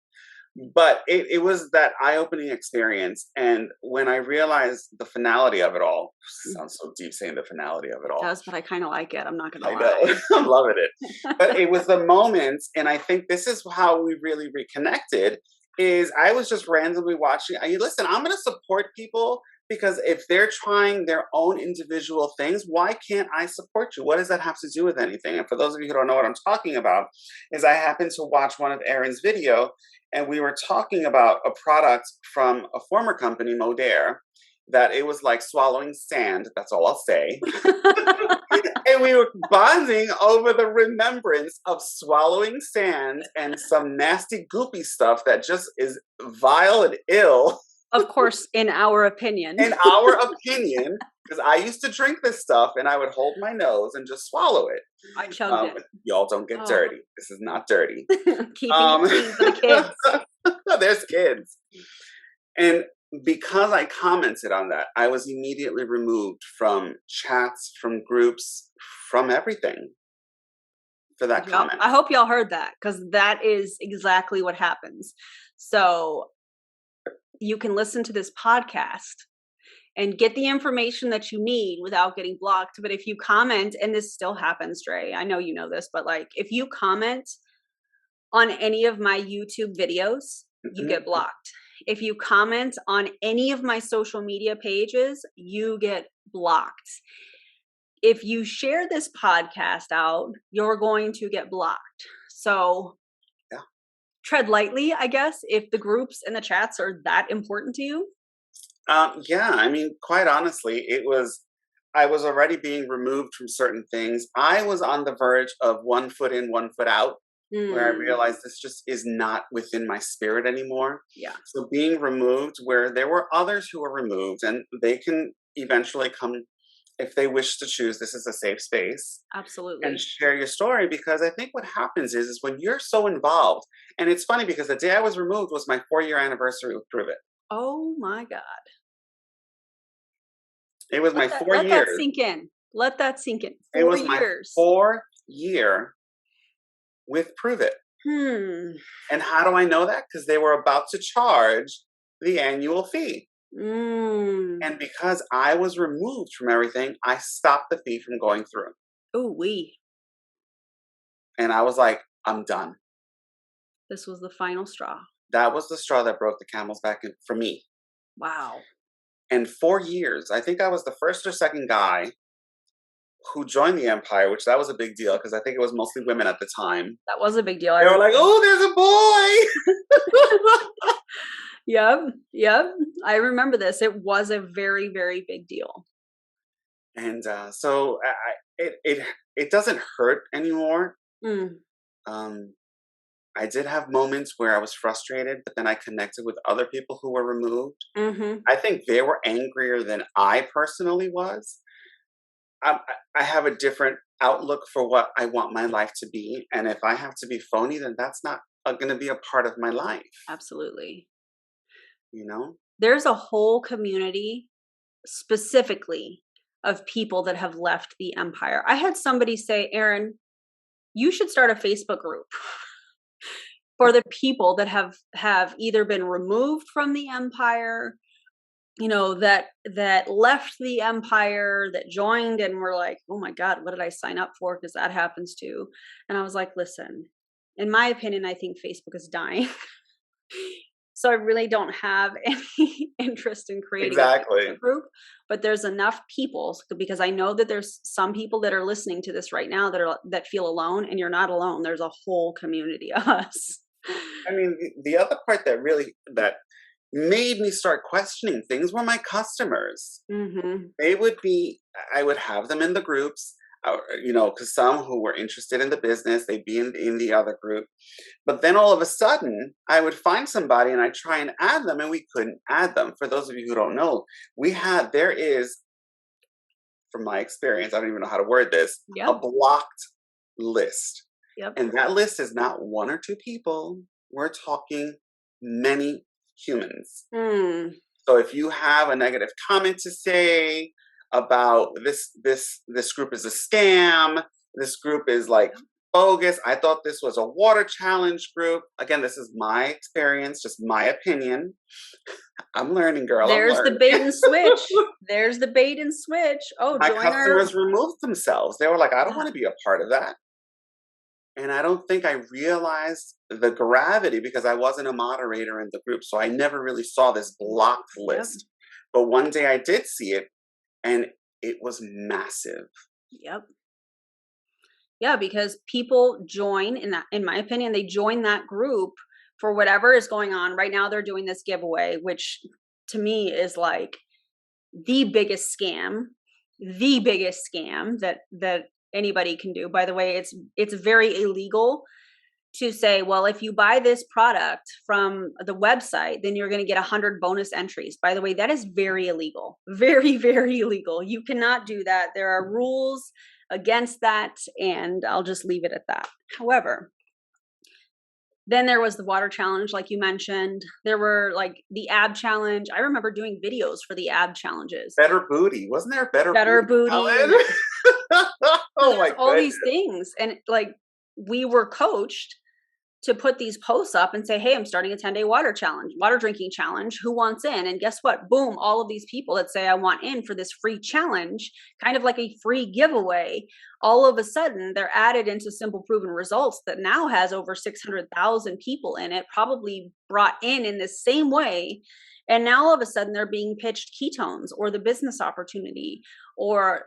But it was that eye-opening experience, and when I realized the finality of it all, sounds so deep saying the finality of it it all. does, but I kind of like it. I'm not gonna I know, lie. I'm loving it. But it was the moments, and I think this is how we really reconnected. Is I was just randomly watching. I listen. I'm going to support people because if they're trying their own individual things, why can't I support you? What does that have to do with anything? And for those of you who don't know what I'm talking about, is I happened to watch one of Erin's video, and we were talking about a product from a former company, Modere, that it was like swallowing sand. That's all I'll say. And we were bonding over the remembrance of swallowing sand and some nasty goopy stuff that just is vile and ill Of course, in our opinion. in our opinion, because I used to drink this stuff and I would hold my nose and just swallow it. I chugged it. Y'all don't get Oh, dirty. This is not dirty. keeping it Um, clean for the kids. there's kids. And because I commented on that, I was immediately removed from chats, from groups, from everything for that Yep. comment. I hope y'all heard that because that is exactly what happens. So you can listen to this podcast and get the information that you need without getting blocked. But if you comment, and this still happens, Dre, I know you know this, but like if you comment on any of my YouTube videos, you Mhm. get blocked. If you comment on any of my social media pages, you get blocked. If you share this podcast out, you're going to get blocked. So Yeah. tread lightly, I guess, if the groups and the chats are that important to you. Yeah, I mean, quite honestly, I was already being removed from certain things. I was on the verge of one foot in, one foot out, where I Mm, realized this just is not within my spirit anymore. yeah, So being removed, where there were others who were removed, and they can eventually come if they wish to choose. This is a safe space and absolutely. share your story because I think what happens is when you're so involved, and it's funny because the day I was removed was my 4 year anniversary with Prove It. Oh my God. It was my four Let that years. sink in. Let that sink in. It Four was my years. 4th year with Prove It. Hmm. And how do I know that? Because they were about to charge the annual fee. Mm. And because I was removed from everything, I stopped the fee from going through. Oh, we. And I was like, I'm done. This was the final straw. That was the straw that broke the camel's back for me. Wow. And 4 years, I think I was the first or second guy who joined the Empire, which that was a big deal because I think it was mostly women at the time. That was a big deal. I They were like, remember. oh, there's a boy. Yep. Yep. I remember this. It was a very, very big deal. And so it doesn't hurt anymore. Mm. Um, I did have moments where I was frustrated, but then I connected with other people who were removed. Mm-hmm. I think they were angrier than I personally was. I, I have a different outlook for what I want my life to be, and if I have to be phony, then that's not going to be a part of my life. Absolutely. You know? There's a whole community specifically of people that have left the empire. I had somebody say, Erin, you should start a Facebook group for the people that have either been removed from the empire that left the empire, that joined and were like, oh my God, what did I sign up for? Because that happens too. And I was like, listen, in my opinion, I think Facebook is dying. So I really don't have any interest in creating a Exactly. Facebook group, but there's enough people because I know that there's some people that are listening to this right now that feel alone, and you're not alone. There's a whole community of us. I mean, the other part that made me start questioning things were my customers. Hmm. They would be, I would have them in the groups, because some who were interested in the business, they'd be in the other group. But then all of a sudden, I would find somebody and I'd try and add them, and we couldn't add them. For those of you who don't know, there is, from my experience, I don't even know how to word this, a Yep. blocked list. Yep. And that list is not one or two people. We're talking many humans. Mm. So if you have a negative comment to say about this group is a scam, this group is like bogus. I thought this was a water challenge group. Again, this is my experience, just my opinion. I'm learning, girl. I'm There's the learning. bait and switch. There's the bait and switch. Oh, My join our. customers removed themselves. They were like, I don't Yeah. want to be a part of that. And I don't think I realized the gravity because I wasn't a moderator in the group. So I never really saw this blocked Yep. list. But one day I did see it, and it was massive. Yep. Yeah, because people join in my opinion, they join that group for whatever is going on. Right now they're doing this giveaway, which to me is like the biggest scam that anybody can do. By the way, it's very illegal to say, well, if you buy this product from the website, then you're going to get 100 bonus entries. By the way, that is very illegal. Very, very illegal. You cannot do that. There are rules against that, and I'll just leave it at that. However, then there was the water challenge, like you mentioned. There were like the ab challenge. I remember doing videos for the ab challenges. Better booty. Wasn't there a better Better booty booty. challenge? So Oh there's my all these goodness. things. And like we were coached to put these posts up and say, hey, I'm starting a 10-day water drinking challenge. Who wants in? And guess what? Boom, all of these people that say I want in for this free challenge, kind of like a free giveaway, all of a sudden they're added into Simple Proven Results that now has over 600,000 people in it, probably brought in the same way. And now all of a sudden they're being pitched ketones or the business opportunity or,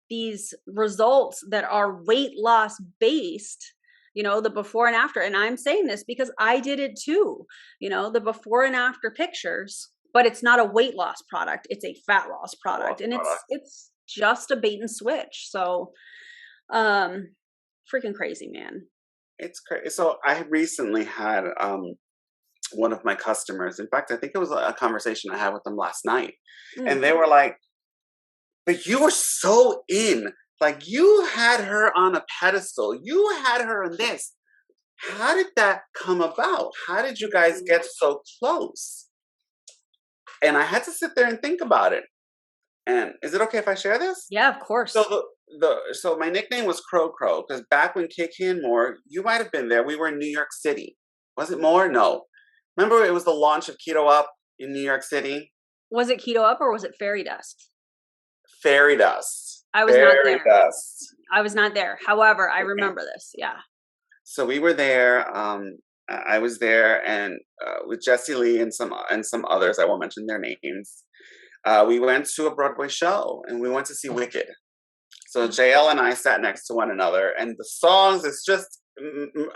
these results that are weight loss based, the before and after. And I'm saying this because I did it too, the before and after pictures, but it's not a weight loss product. It's a fat loss product. And it's just a bait and switch. So, freaking crazy, man. It's crazy. So I recently had one of my customers. In fact, I think it was a conversation I had with them last night. Mm. And they were like, but you were so in. Like you had her on a pedestal. You had her in this. How did that come about? How did you guys get so close? And I had to sit there and think about it. And is it okay if I share this? Yeah, of course. So so my nickname was Crow Crow because back when Kick In More, you might have been there. We were in New York City. Was it more? No. Remember it was the launch of Keto Up in New York City? Was it Keto Up or was it Fairy Dust? Fairy Dust. I was not Fairy there. Dust. I was not there. However, I remember this. Yeah. So we were there. I was there, and with Jesse Lee and some others. I won't mention their names. We went to a Broadway show, and we went to see Wicked. So JL and I sat next to one another, and the songs is just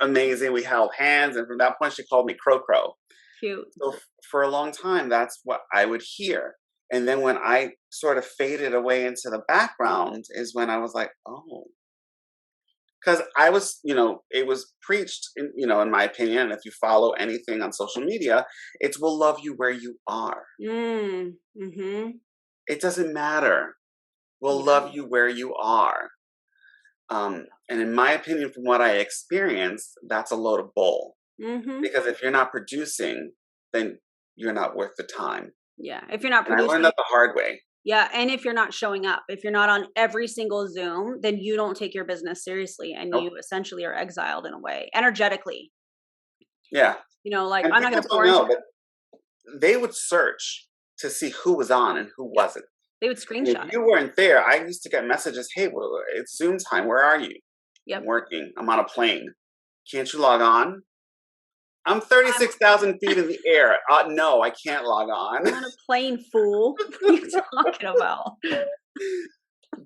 amazing. We held hands, and from that point, she called me Crow Crow. Cute. So for a long time, that's what I would hear. And then when I sort of faded away into the background is when I was like, oh, because I was, it was preached, in my opinion, and if you follow anything on social media, it's we'll love you where you are. Mm-hmm. It doesn't matter. We'll love you where you are. And in my opinion, from what I experienced, that's a load of bull. Mm-hmm. Because if you're not producing, then you're not worth the time. Yeah. If you're not And I producing. learned that the hard way. Yeah. And if you're not showing up, if you're not on every single Zoom, then you don't take your business seriously and Nope. you essentially are exiled in a way, energetically. Yeah. Like And I'm not people going to pour don't know into that they would search to see who was on and who wasn't. They would And if screenshot it. you weren't there, I used to get messages, hey, well, it's Zoom time. Where are you? Yep. I'm working. I'm on a plane. Can't you log on? I'm 36,000 feet in the air. No, I can't log on. I'm on a plane, fool. What are you talking about?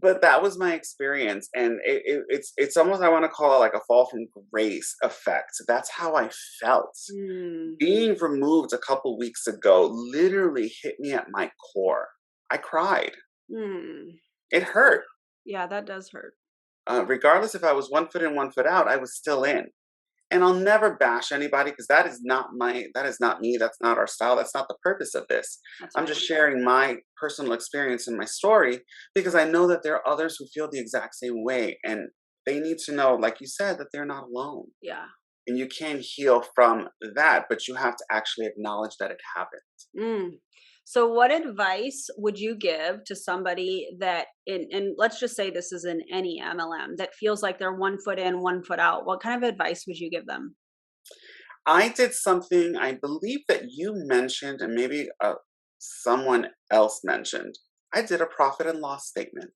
But that was my experience, and it's almost, I want to call it like a fall from grace effect. That's how I felt. Being removed a couple weeks ago literally hit me at my core. I cried. It hurt. Yeah, that does hurt. Regardless if I was 1 foot in, 1 foot out, I was still in. And I'll never bash anybody because that is not me. That's not our style. That's not the purpose of this. I'm just sharing my personal experience and my story because I know that there are others who feel the exact same way. And they need to know, like you said, that they're not alone. Yeah. And you can heal from that, but you have to actually acknowledge that it happened. So what advice would you give to somebody that, and let's just say this is in any MLM, that feels like they're 1 foot in, 1 foot out? What kind of advice would you give them? I did something I believe that you mentioned, and maybe someone else mentioned. I did a profit and loss statement.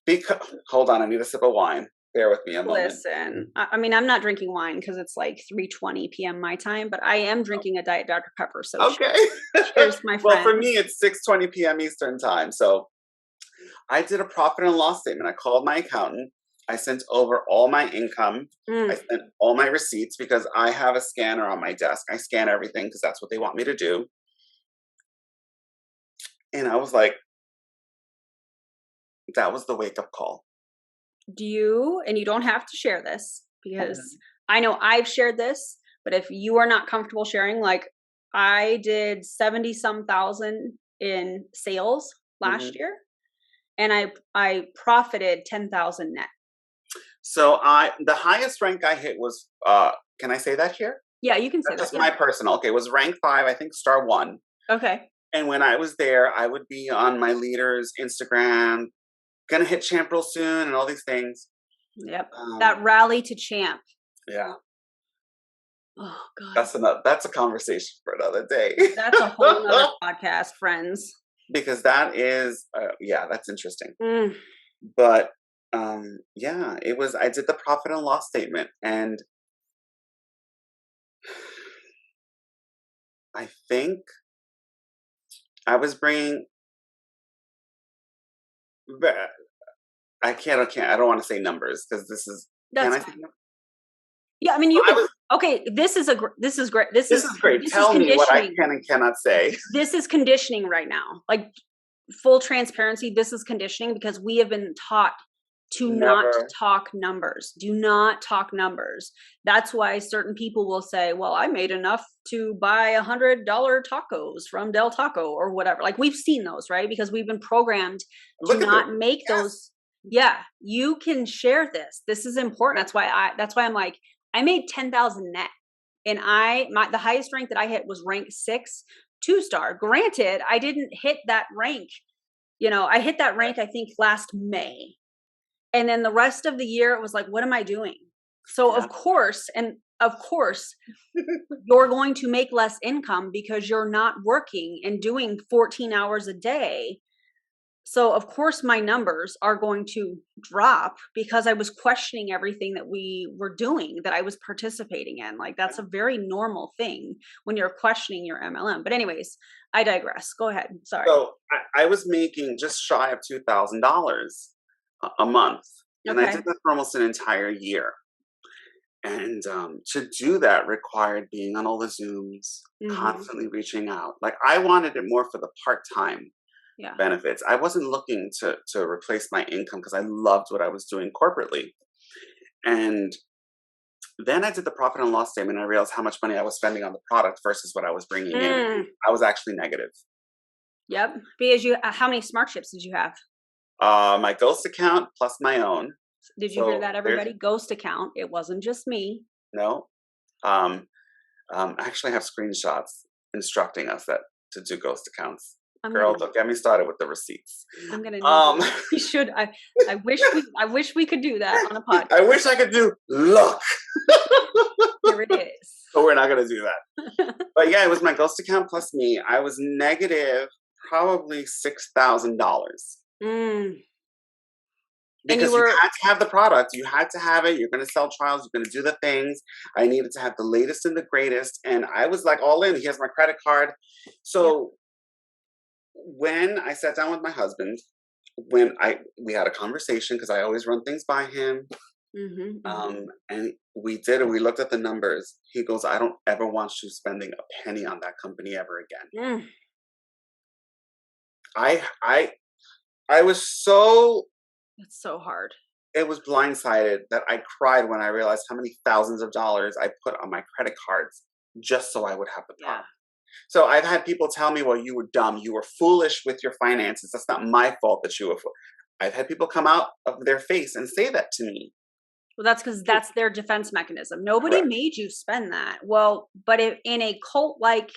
Because, hold on, I need a sip of wine. Bear with me a moment. Listen, I mean, I'm not drinking wine because it's like 3:20 p.m. my time, but I am drinking a Diet Dr. Pepper. So okay. Cheers, my friend. Well, for me, it's 6:20 p.m. Eastern time. So I did a profit and loss statement. I called my accountant. I sent over all my income. I sent all my receipts because I have a scanner on my desk. I scan everything because that's what they want me to do. And I was like, that was the wake-up call. And you don't have to share this because I know I've shared this, but if you are not comfortable sharing, like I did 70 some thousand in sales last year and I profited 10,000 net. So the highest rank I hit was, can I say that here? Yeah, you can say That's that. just my personal. Okay, it was rank 5, I think star 1. Okay. And when I was there, I would be on my leader's Instagram, gonna hit champ real soon and all these things. Yep. That rally to champ. Yeah. Oh God. That's a conversation for another day. That's a whole other podcast, friends. Because that is, that's interesting. But yeah, I did the profit and loss statement, and I think I was bringing. I don't want to say numbers because this is. That's can I say numbers? Yeah, I mean, you can. Okay, this is great. This is great. This is great. Tell me what I can and cannot say. This is conditioning right now. Like full transparency, this is conditioning because we have been taught to not talk numbers. Do not talk numbers. That's why certain people will say, well, I made enough to buy $100 tacos from Del Taco or whatever. Like we've seen those, right? Because we've been programmed to not make those. Yeah, you can share this. This is important. That's why I'm like, I made 10,000 net, and the highest rank that I hit was rank 6, 2-star. Granted, I didn't hit that rank. I hit that rank, I think last May. And then the rest of the year, it was like, what am I doing? So of course, you're going to make less income because you're not working and doing 14 hours a day. So of course my numbers are going to drop because I was questioning everything that we were doing, that I was participating in. Like that's a very normal thing when you're questioning your MLM. But anyways, I digress. Go ahead. Sorry. So I was making just shy of $2,000 a month. And I did that for almost an entire year. And to do that required being on all the Zooms, constantly reaching out. Like I wanted it more for the part-time benefits. I wasn't looking to replace my income because I loved what I was doing corporately. And then I did the profit and loss statement. And I realized how much money I was spending on the product versus what I was bringing in. I was actually negative. Yep. Because how many smart chips did you have? My ghost account plus my own. Did you hear that, everybody? Ghost account. It wasn't just me. No. I actually have screenshots instructing us to do ghost accounts. Girl, don't get me started with the receipts. I'm gonna. We should. I wish we could do that on a podcast. I wish I could do look. Here it is. So we're not going to do that. But yeah, it was my ghost account plus me. I was negative probably $6,000. Mm. And you Because you were, had to have the product, you had to have it. You're going to sell trials, you're going to do the things. I needed to have the latest and the greatest, and I was like all in. Here's my credit card. yep. So when I sat down with my husband, when I we had a conversation because I always run things by him, and we did it. We looked at the numbers. He goes, "I don't ever want you spending a penny on that company ever again." Mm. I was so It's so hard. it was blindsided that I cried when I realized how many thousands of dollars I put on my credit cards just so I would have the Yeah. product. So I've had people tell me, "Well, you were dumb. You were foolish with your finances. That's not my fault that you were foolish." I've had people come out of their face and say that to me. Well, that's because that's their defense mechanism. Nobody Correct. made you spend that. Well, but if in a cult like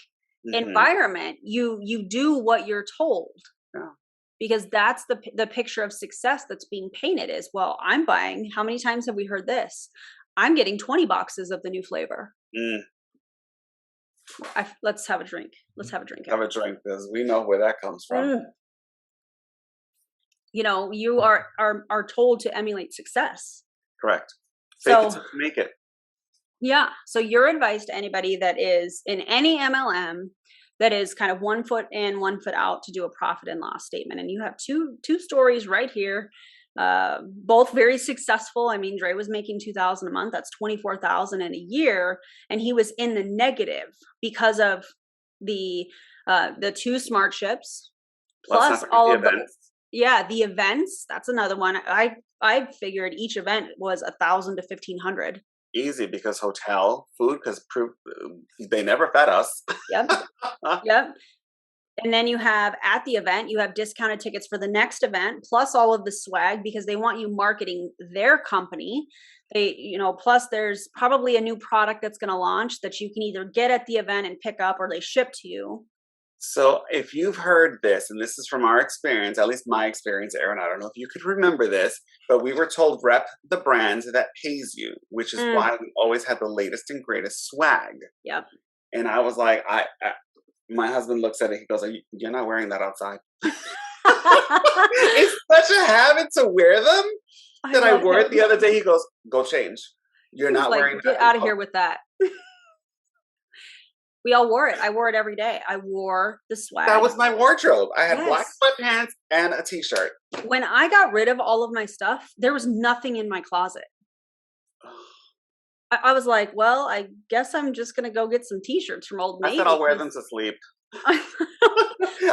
Hmm. environment, you do what you're told, Yeah. because that's the picture of success that's being painted is, well, I'm buying, how many times have we heard this? I'm getting 20 boxes of the new flavor. Mm. Let's have a drink. Let's have a drink Have a after. drink because we know where that comes from. Mm. You know, you are told to emulate success. Correct. Fake it So till you make it. yeah. So your advice to anybody that is in any MLM that is kind of 1 foot in, 1 foot out to do a profit and loss statement. And you have two stories right here, both very successful. I mean, Dre was making 2,000 a month. That's 24,000 in a year, and he was in the negative because of the two smart ships, Let's not plus forget all the of the events. the events. That's another one. I figured each event was 1,000 to 1,500. Easy because hotel, food, because they never fed us. Yep. Yep. And then you have at the event, you have discounted tickets for the next event, plus all of the swag because they want you marketing their company. Plus there's probably a new product that's going to launch that you can either get at the event and pick up or they ship to you. So if you've heard this, and this is from our experience, at least my experience, Aaron, I don't know if you could remember this, but we were told rep the brand that pays you, which is Mm, why we always had the latest and greatest swag. yep. And I was like, my husband looks at it, he goes, "You're not wearing that outside." It's such a habit to wear them I that I love wore it him. the other day. He goes, "Go change. You're He's not like, wearing get that." out of here with that. We all wore it. I wore it every day. I wore the That swag. was my wardrobe. I had black Yes. sweatpants and a t-shirt. When I got rid of all of my stuff, there was nothing in my closet. I was like, well, I guess I'm just gonna go get some t-shirts from Old I said I'll Navy wear them because to sleep. I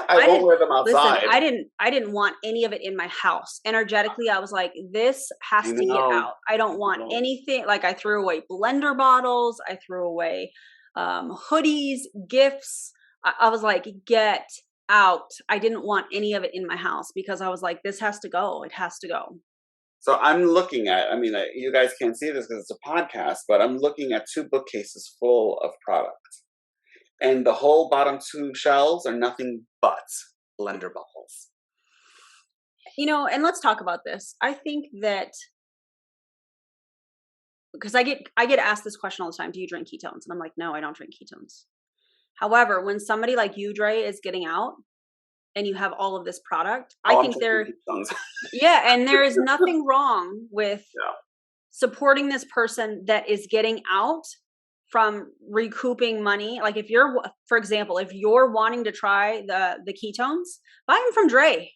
I won't didn't wear them listen. outside. I didn't want any of it in my house. Energetically, I was like, this I has to get know. out. I don't want No. anything. Like I threw away blender bottles. I threw away hoodies, gifts. I was like, get out. I didn't want any of it in my house because I was like, this has to go. It has to go. So I'm looking at, I mean, you guys can't see this because it's a podcast, but I'm looking at two bookcases full of products. And the whole bottom two shelves are nothing but blender bottles. And let's talk about this. I think that because I get asked this question all the time, do you drink ketones? And I'm like, no, I don't drink ketones. However, when somebody like you, Dre, is getting out and you have all of this product, I Oh, I'm think drinking ketones. yeah, and there is nothing wrong with Yeah. supporting this person that is getting out from recouping money. Like if you're, for example, if you're wanting to try the ketones, buy them from Dre.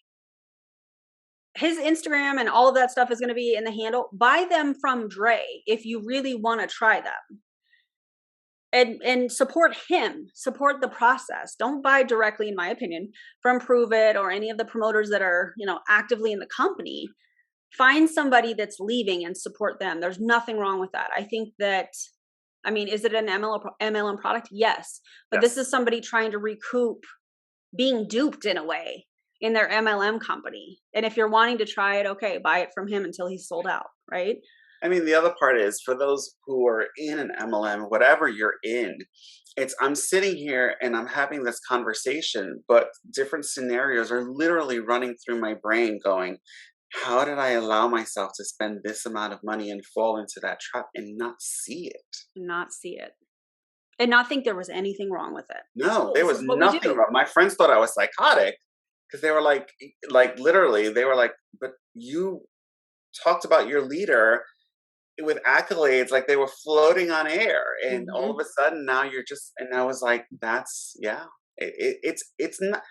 His Instagram and all of that stuff is going to be in the handle. Buy them from Dre if you really want to try them. And support him, support the process. Don't buy directly, in my opinion, from Prove It or any of the promoters that are, actively in the company. Find somebody that's leaving and support them. There's nothing wrong with that. I think that, I mean, is it an MLM product? Yes. But this Yes. is somebody trying to recoup being duped in a way in their MLM company. And if you're wanting to try it, okay, buy it from him until he's sold out, right? I mean, the other part is for those who are in an MLM, whatever you're in, I'm sitting here and I'm having this conversation, but different scenarios are literally running through my brain going, how did I allow myself to spend this amount of money and fall into that trap and not see it? Not see it. And not think there was anything wrong with it. No, So there this was is what we nothing do. wrong. My friends thought I was psychotic because they were like literally, they were like, "But you talked about your leader with accolades like they were floating on air, and all of Mhm. a sudden now you're just." And I was like, "That's yeah." It's not.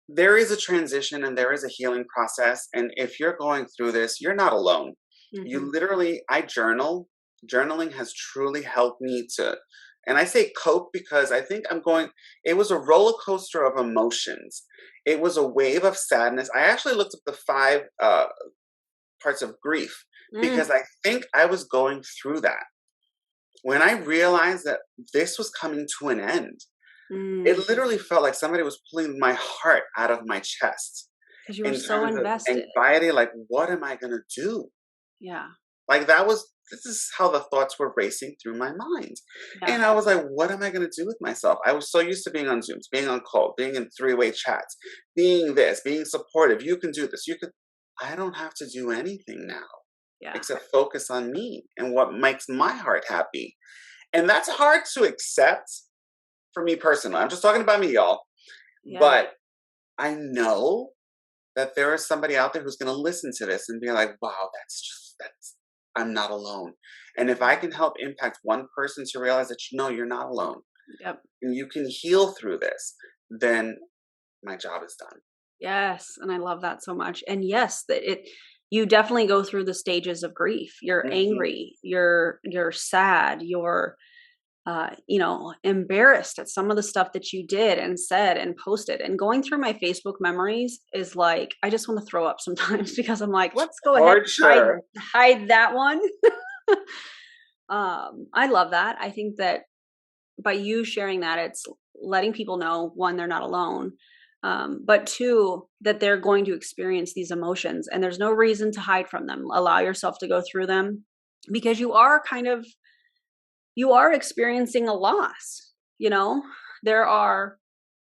There is a transition and there is a healing process, and if you're going through this, you're not alone. You Mhm. literally, I journal. Journaling has truly helped me to, and I say cope because I think I'm going. It was a roller coaster of emotions. It was a wave of sadness. I actually looked up the five parts of grief because Mm. I think I was going through that. When I realized that this was coming to an end, it Mm. literally felt like somebody was pulling my heart out of my chest 'Cause you were in so terms of invested. anxiety. Like, what am I going to do? Yeah. Like, this is how the thoughts were racing through my mind. Yeah. And I was like, what am I going to do with myself? I was so used to being on Zooms, being on call, being in three-way chats, being this, being supportive. You can do this. You could, I don't have to do anything now Yeah. except focus on me and what makes my heart happy. And that's hard to accept for me personally. I'm just talking about me, y'all. Yeah. But I know that there is somebody out there who's going to listen to this and be like, wow, I'm not alone. And if I Yeah. can help impact one person to realize that, you know, you're not alone Yep. and you can heal through this, then my job is done. Yes, and I love that so much. And yes, that it you definitely go through the stages of grief. You're Hmm. angry, you're sad, you're embarrassed at some of the stuff that you did and said and posted. And going through my Facebook memories is like I just want to throw up sometimes because I'm like, let's go ahead and Torture. hide that one. I love that. I think that by you sharing that, it's letting people know one, they're not alone. But two, that they're going to experience these emotions and there's no reason to hide from them. Allow yourself to go through them because you are experiencing a loss. You know, there are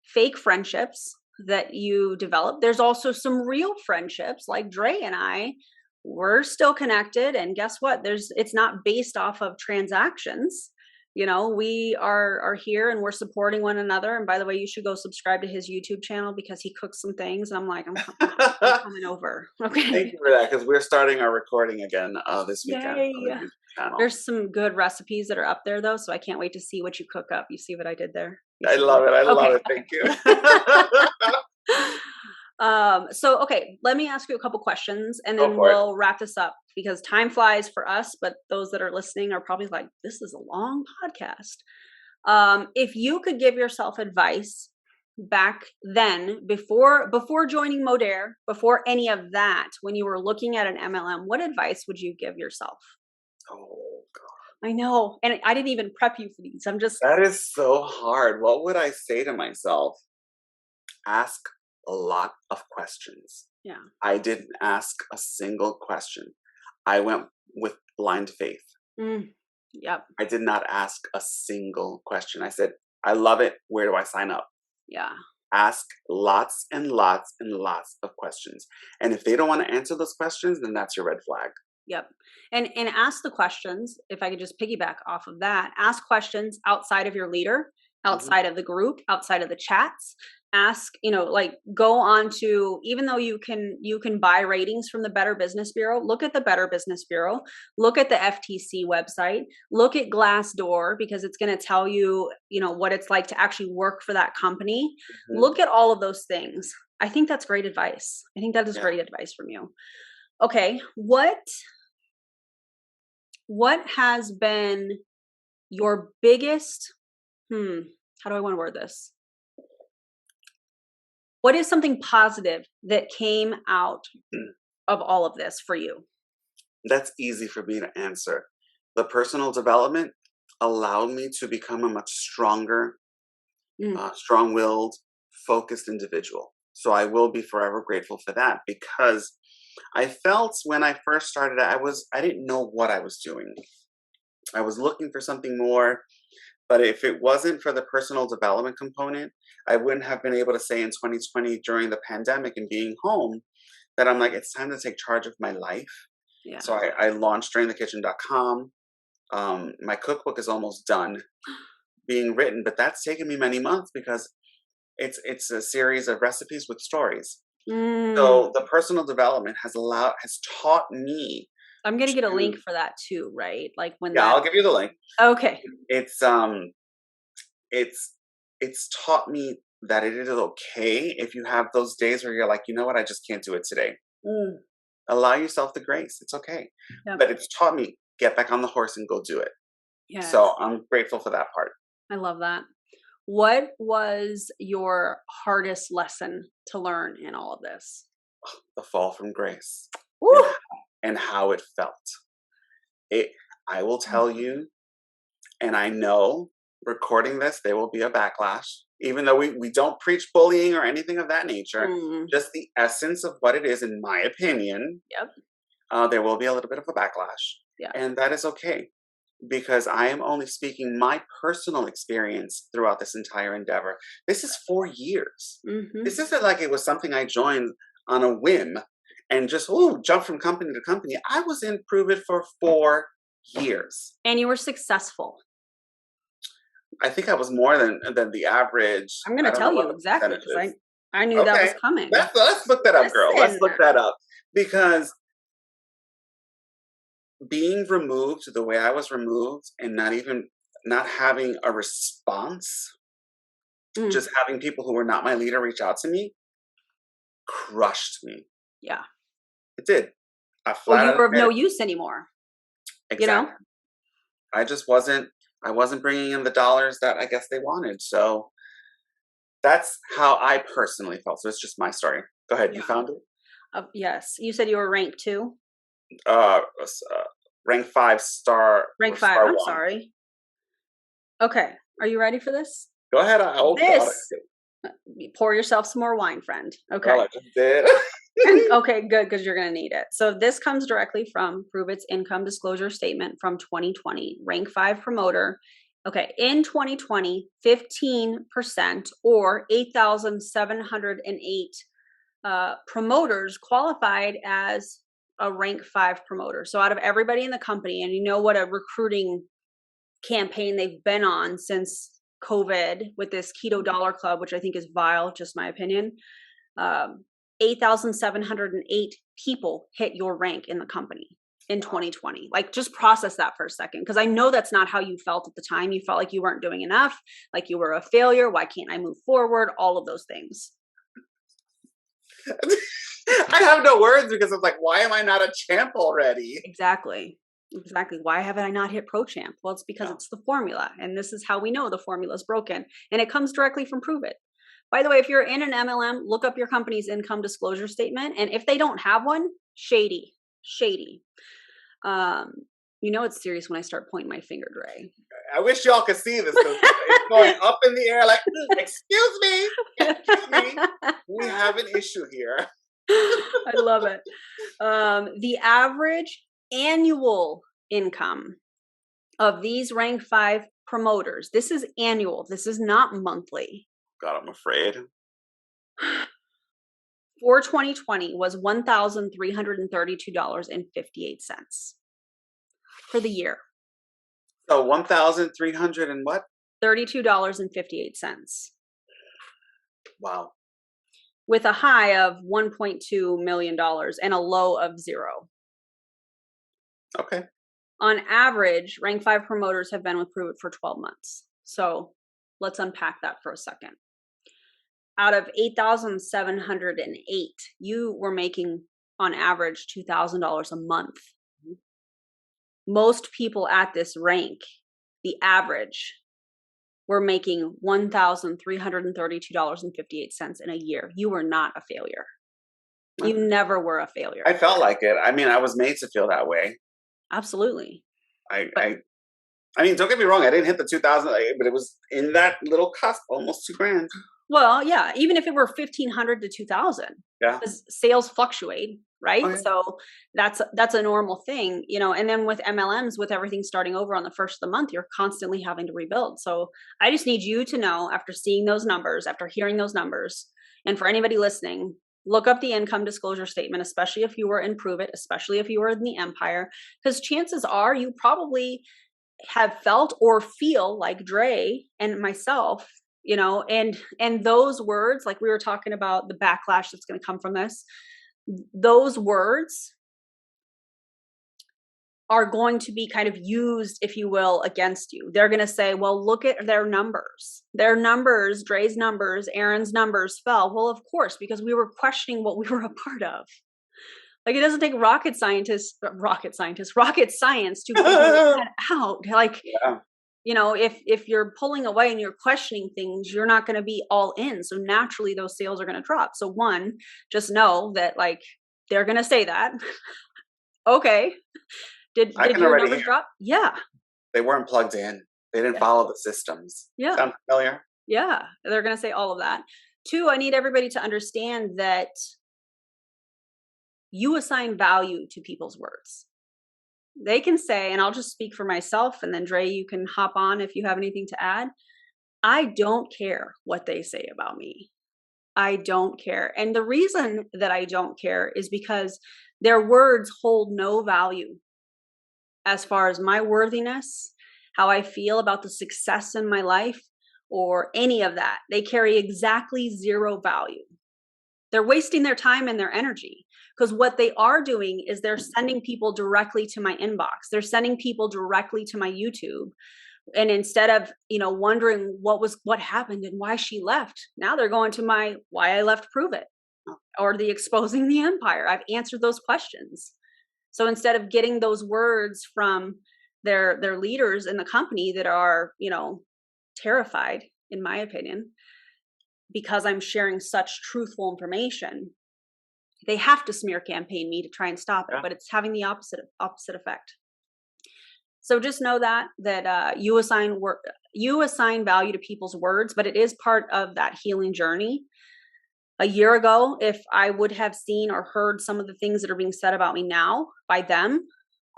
fake friendships that you develop. There's also some real friendships like Dre and I. We're still connected. And guess what? It's not based off of transactions. You know, we are here and we're supporting one another. And by the way, you should go subscribe to his YouTube channel because he cooks some things. And I'm like, I'm coming over. Thank Okay. you for that because we're starting our recording again this weekend on the Yay. YouTube channel. There's some good recipes that are up there though, so I can't wait to see what you cook up. You see what I did there? You I see what love it. I I love Okay, it. Thank you. okay. So okay, let me ask you a couple questions and Go then for it. we'll wrap this up because time flies for us, but those that are listening are probably like, this is a long podcast. If you could give yourself advice back then before joining Modere, before any of that, when you were looking at an MLM, what advice would you give yourself? Oh, I know. And I didn't even prep you for these. I'm just, that is so hard. What would I say to myself? Ask a lot of questions. yeah. I didn't ask a single question. I went with blind faith. Mm, yep. I did not ask a single question. I said, I love it. Where do I sign up? Yeah. Ask lots and lots and lots of questions. And if they don't want to answer those questions, then that's your red flag. Yep. And ask the questions, if I could just piggyback off of that, ask questions outside of your leader, Hmm. outside of the group, outside of the chats. Ask, like go on to, even though you can buy ratings from the Better Business Bureau, look at the Better Business Bureau, look at the FTC website, look at Glassdoor because it's going to tell you, what it's like to actually work for that company. Hmm. Look at all of those things. I think that's great advice. I think that is Yeah. great advice from you. Okay, what has been your biggest how do I want to word this? What is something positive that came out of all of this for you? That's easy for me to answer. The personal development allowed me to become a much stronger, Mm, strong willed, focused individual. So I will be forever grateful for that because I felt when I first started, I didn't know what I was doing. I was looking for something more, but if it wasn't for the personal development component, I wouldn't have been able to say in 2020 during the pandemic and being home that I'm like, it's time to take charge of my life. yeah. So I launched drainthekitchen.com. My cookbook is almost done being written, but that's taken me many months because it's a series of recipes with stories. So the personal development has taught me I'm gonna get a to, link for that too, right? Like when yeah, that. I'll give you the link. Okay. It's it's it's taught me that it is okay if you have those days where you're like, you know what, I just can't do it today. Mm. Allow yourself the grace. It's okay. Yep. But it's taught me get back on the horse and go do it. Yes. So I'm grateful for that part. I love that. What was your hardest lesson to learn in all of this? The fall from grace and Woo! and how it felt. It I will tell you, and I know recording this, there will be a backlash. Even though we don't preach bullying or anything of that nature, just the essence of what it is, in my opinion, Yep. there will be a little bit of a backlash. Yeah. And that is okay because I am only speaking my personal experience throughout this entire endeavor. This is 4 years. This isn't like it was something I joined on a whim and just jump from company to company. I was in Prove It for 4 years. And you were successful. I think I was more than the average. I'm going to tell you exactly because I knew that was coming. Let's look that up, girl. Let's look that up. Because being removed the way I was removed and not having a response, just having people who were not my leader reach out to me, crushed me. Yeah. It did. You were of no use anymore. Exactly. You know? I wasn't bringing in the dollars that I guess they wanted. So that's how I personally felt. So it's just my story. Go ahead. Yeah. You found it? Yes. You said you were ranked 2? Rank 5 star. Rank 5. I'm sorry. Okay. Are you ready for this? Go ahead. Pour yourself some more wine, friend. Okay. Oh, I just did. Okay, good, because you're going to need it. So this comes directly from Prove It's income disclosure statement from 2020, rank 5 promoter. Okay, in 2020, 15% or 8,708 promoters qualified as a rank 5 promoter. So out of everybody in the company, and you know what a recruiting campaign they've been on since COVID with this Keto Dollar Club, which I think is vile, just my opinion. 8,708 people hit your rank in the company in 2020. Like, just process that for a second, because I know that's not how you felt at the time. You felt like you weren't doing enough, like you were a failure. Why can't I move forward? All of those things. I have no words because it's like, why am I not a champ already? Exactly. Why haven't I not hit pro champ? Well, it's because it's the formula, and this is how we know the formula is broken, and it comes directly from Prove It. By the way, if you're in an MLM, look up your company's income disclosure statement. And if they don't have one, shady. You know it's serious when I start pointing my finger, Dre. I wish y'all could see this because it's going up in the air like, excuse me, we have an issue here. I love it. The average annual income of these rank 5 promoters, this is annual, this is not monthly. God, I'm afraid. For 2020 was $1,332.58 for the year. So 1,300 and what? $32.58. Wow. With a high of $1.2 million and a low of 0. Okay. On average, rank 5 promoters have been with Prove It for 12 months. So let's unpack that for a second. Out of 8,708, you were making on average $2,000 a month. Most people at this rank, the average, were making $1,332.58 in a year. You were not a failure. You never were a failure. I felt like it. I mean, I was made to feel that way. Absolutely. I mean, don't get me wrong. I didn't hit the 2,000, but it was in that little cusp, almost $2,000. Well, yeah, even if it were 1,500 to 2,000, because sales fluctuate, right? Oh, yeah. So that's a normal thing, you know. And then with MLMs, with everything starting over on the first of the month, you're constantly having to rebuild. So I just need you to know, after seeing those numbers, after hearing those numbers, and for anybody listening, look up the income disclosure statement, especially if you were in Prove It, especially if you were in the Empire, because chances are you probably have felt or feel like Dre and myself, and those words, like we were talking about the backlash that's going to come from this, those words are going to be kind of used, if you will, against you. They're going to say, well, look at their numbers. Their numbers, Dre's numbers, Aaron's numbers fell. Well, of course, because we were questioning what we were a part of. Like, it doesn't take rocket science to figure that out. Like, Yeah. if you're pulling away and you're questioning things, you're not going to be all in. So naturally those sales are going to drop. So one, just know that, like, they're going to say that. Okay. Did your numbers drop? Yeah. They weren't plugged in. They didn't follow the systems. Yeah. Sound familiar? Yeah. They're going to say all of that. Two, I need everybody to understand that you assign value to people's words. They can say, and I'll just speak for myself, and then Dre, you can hop on if you have anything to add. I don't care what they say about me. I don't care. And the reason that I don't care is because their words hold no value as far as my worthiness, how I feel about the success in my life, or any of that. They carry exactly zero value. They're wasting their time and their energy, because what they are doing is they're sending people directly to my inbox. They're sending people directly to my YouTube. And instead of, wondering what happened and why she left, now they're going to my why I left, prove it, or the exposing the empire. I've answered those questions. So instead of getting those words from their leaders in the company that are, terrified, in my opinion, because I'm sharing such truthful information, they have to smear campaign me to try and stop it, but it's having the opposite effect. So just know that you assign value to people's words, but it is part of that healing journey. A year ago, if I would have seen or heard some of the things that are being said about me now by them,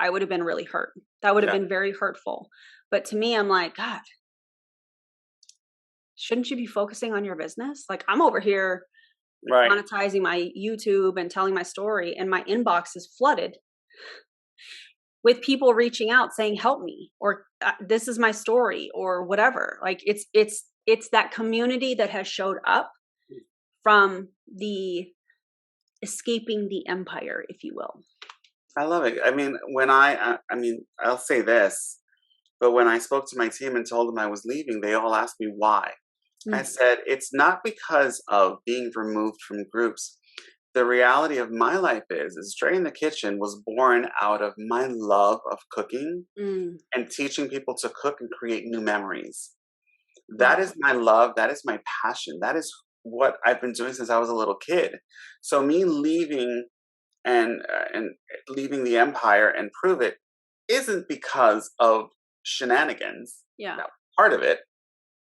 I would have been really hurt. That would have been very hurtful. But to me, I'm like, God, shouldn't you be focusing on your business? Like, I'm over here monetizing my YouTube and telling my story, and my inbox is flooded with people reaching out saying, help me, or this is my story, or whatever. Like, it's that community that has showed up from the escaping the empire, if you will. I love it. I mean, I'll say this, but when I spoke to my team and told them I was leaving, they all asked me why. I said, it's not because of being removed from groups. The reality of my life is Dre in the Kitchen was born out of my love of cooking and teaching people to cook and create new memories. That is my love. That is my passion. That is what I've been doing since I was a little kid. So me leaving and leaving the empire and Prove It isn't because of shenanigans. Yeah. That was part of it.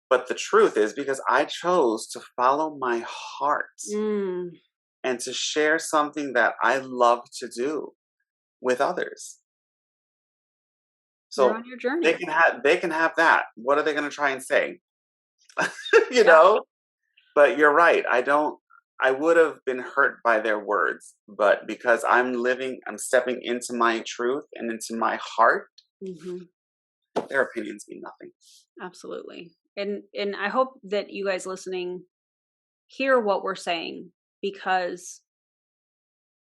But the truth is because I chose to follow my heart and to share something that I love to do with others. So you're on your journey. They can have that. What are they going to try and say? you know? But you're right. I would have been hurt by their words, but because I'm stepping into my truth and into my heart, their opinions mean nothing. Absolutely. And I hope that you guys listening hear what we're saying, because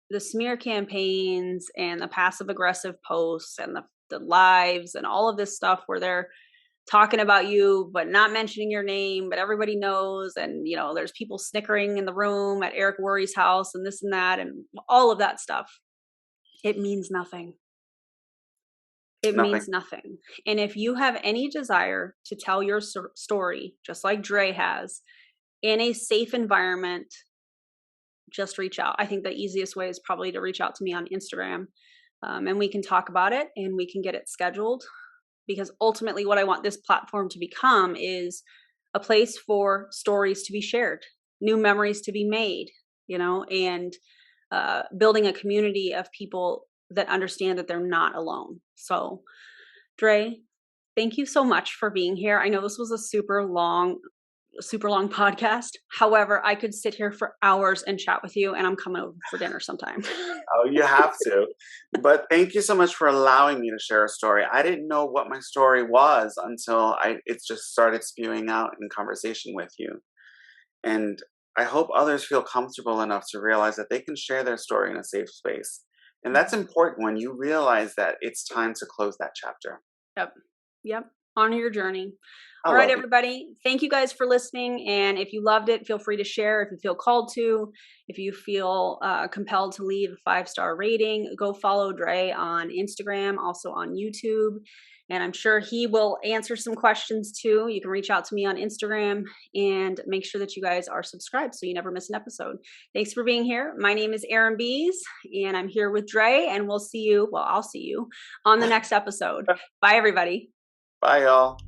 the smear campaigns and the passive aggressive posts and the lives and all of this stuff where they're talking about you but not mentioning your name, but everybody knows, and there's people snickering in the room at Eric Worre's house and this and that and all of that stuff, it means nothing. It means nothing. And if you have any desire to tell your story, just like Dre has, in a safe environment, just reach out. I think the easiest way is probably to reach out to me on Instagram, and we can talk about it and we can get it scheduled, because ultimately what I want this platform to become is a place for stories to be shared, new memories to be made, and building a community of people that understand that they're not alone. So, Dre, thank you so much for being here. I know this was a super long super long podcast. However, I could sit here for hours and chat with you, and I'm coming over for dinner sometime. Oh, you have to. But thank you so much for allowing me to share a story. I didn't know what my story was until it just started spewing out in conversation with you. And I hope others feel comfortable enough to realize that they can share their story in a safe space. And that's important when you realize that it's time to close that chapter. Yep. Yep. On your journey. I All right, love you. everybody. Thank you guys for listening. And if you loved it, feel free to share. If you feel called to, if you feel compelled to leave a 5-star rating, go follow Dre on Instagram, also on YouTube. And I'm sure he will answer some questions too. You can reach out to me on Instagram and make sure that you guys are subscribed so you never miss an episode. Thanks for being here. My name is Erin Bees, and I'm here with Dre, and we'll see you. Well, I'll see you on the next episode. Bye, everybody. Bye, y'all.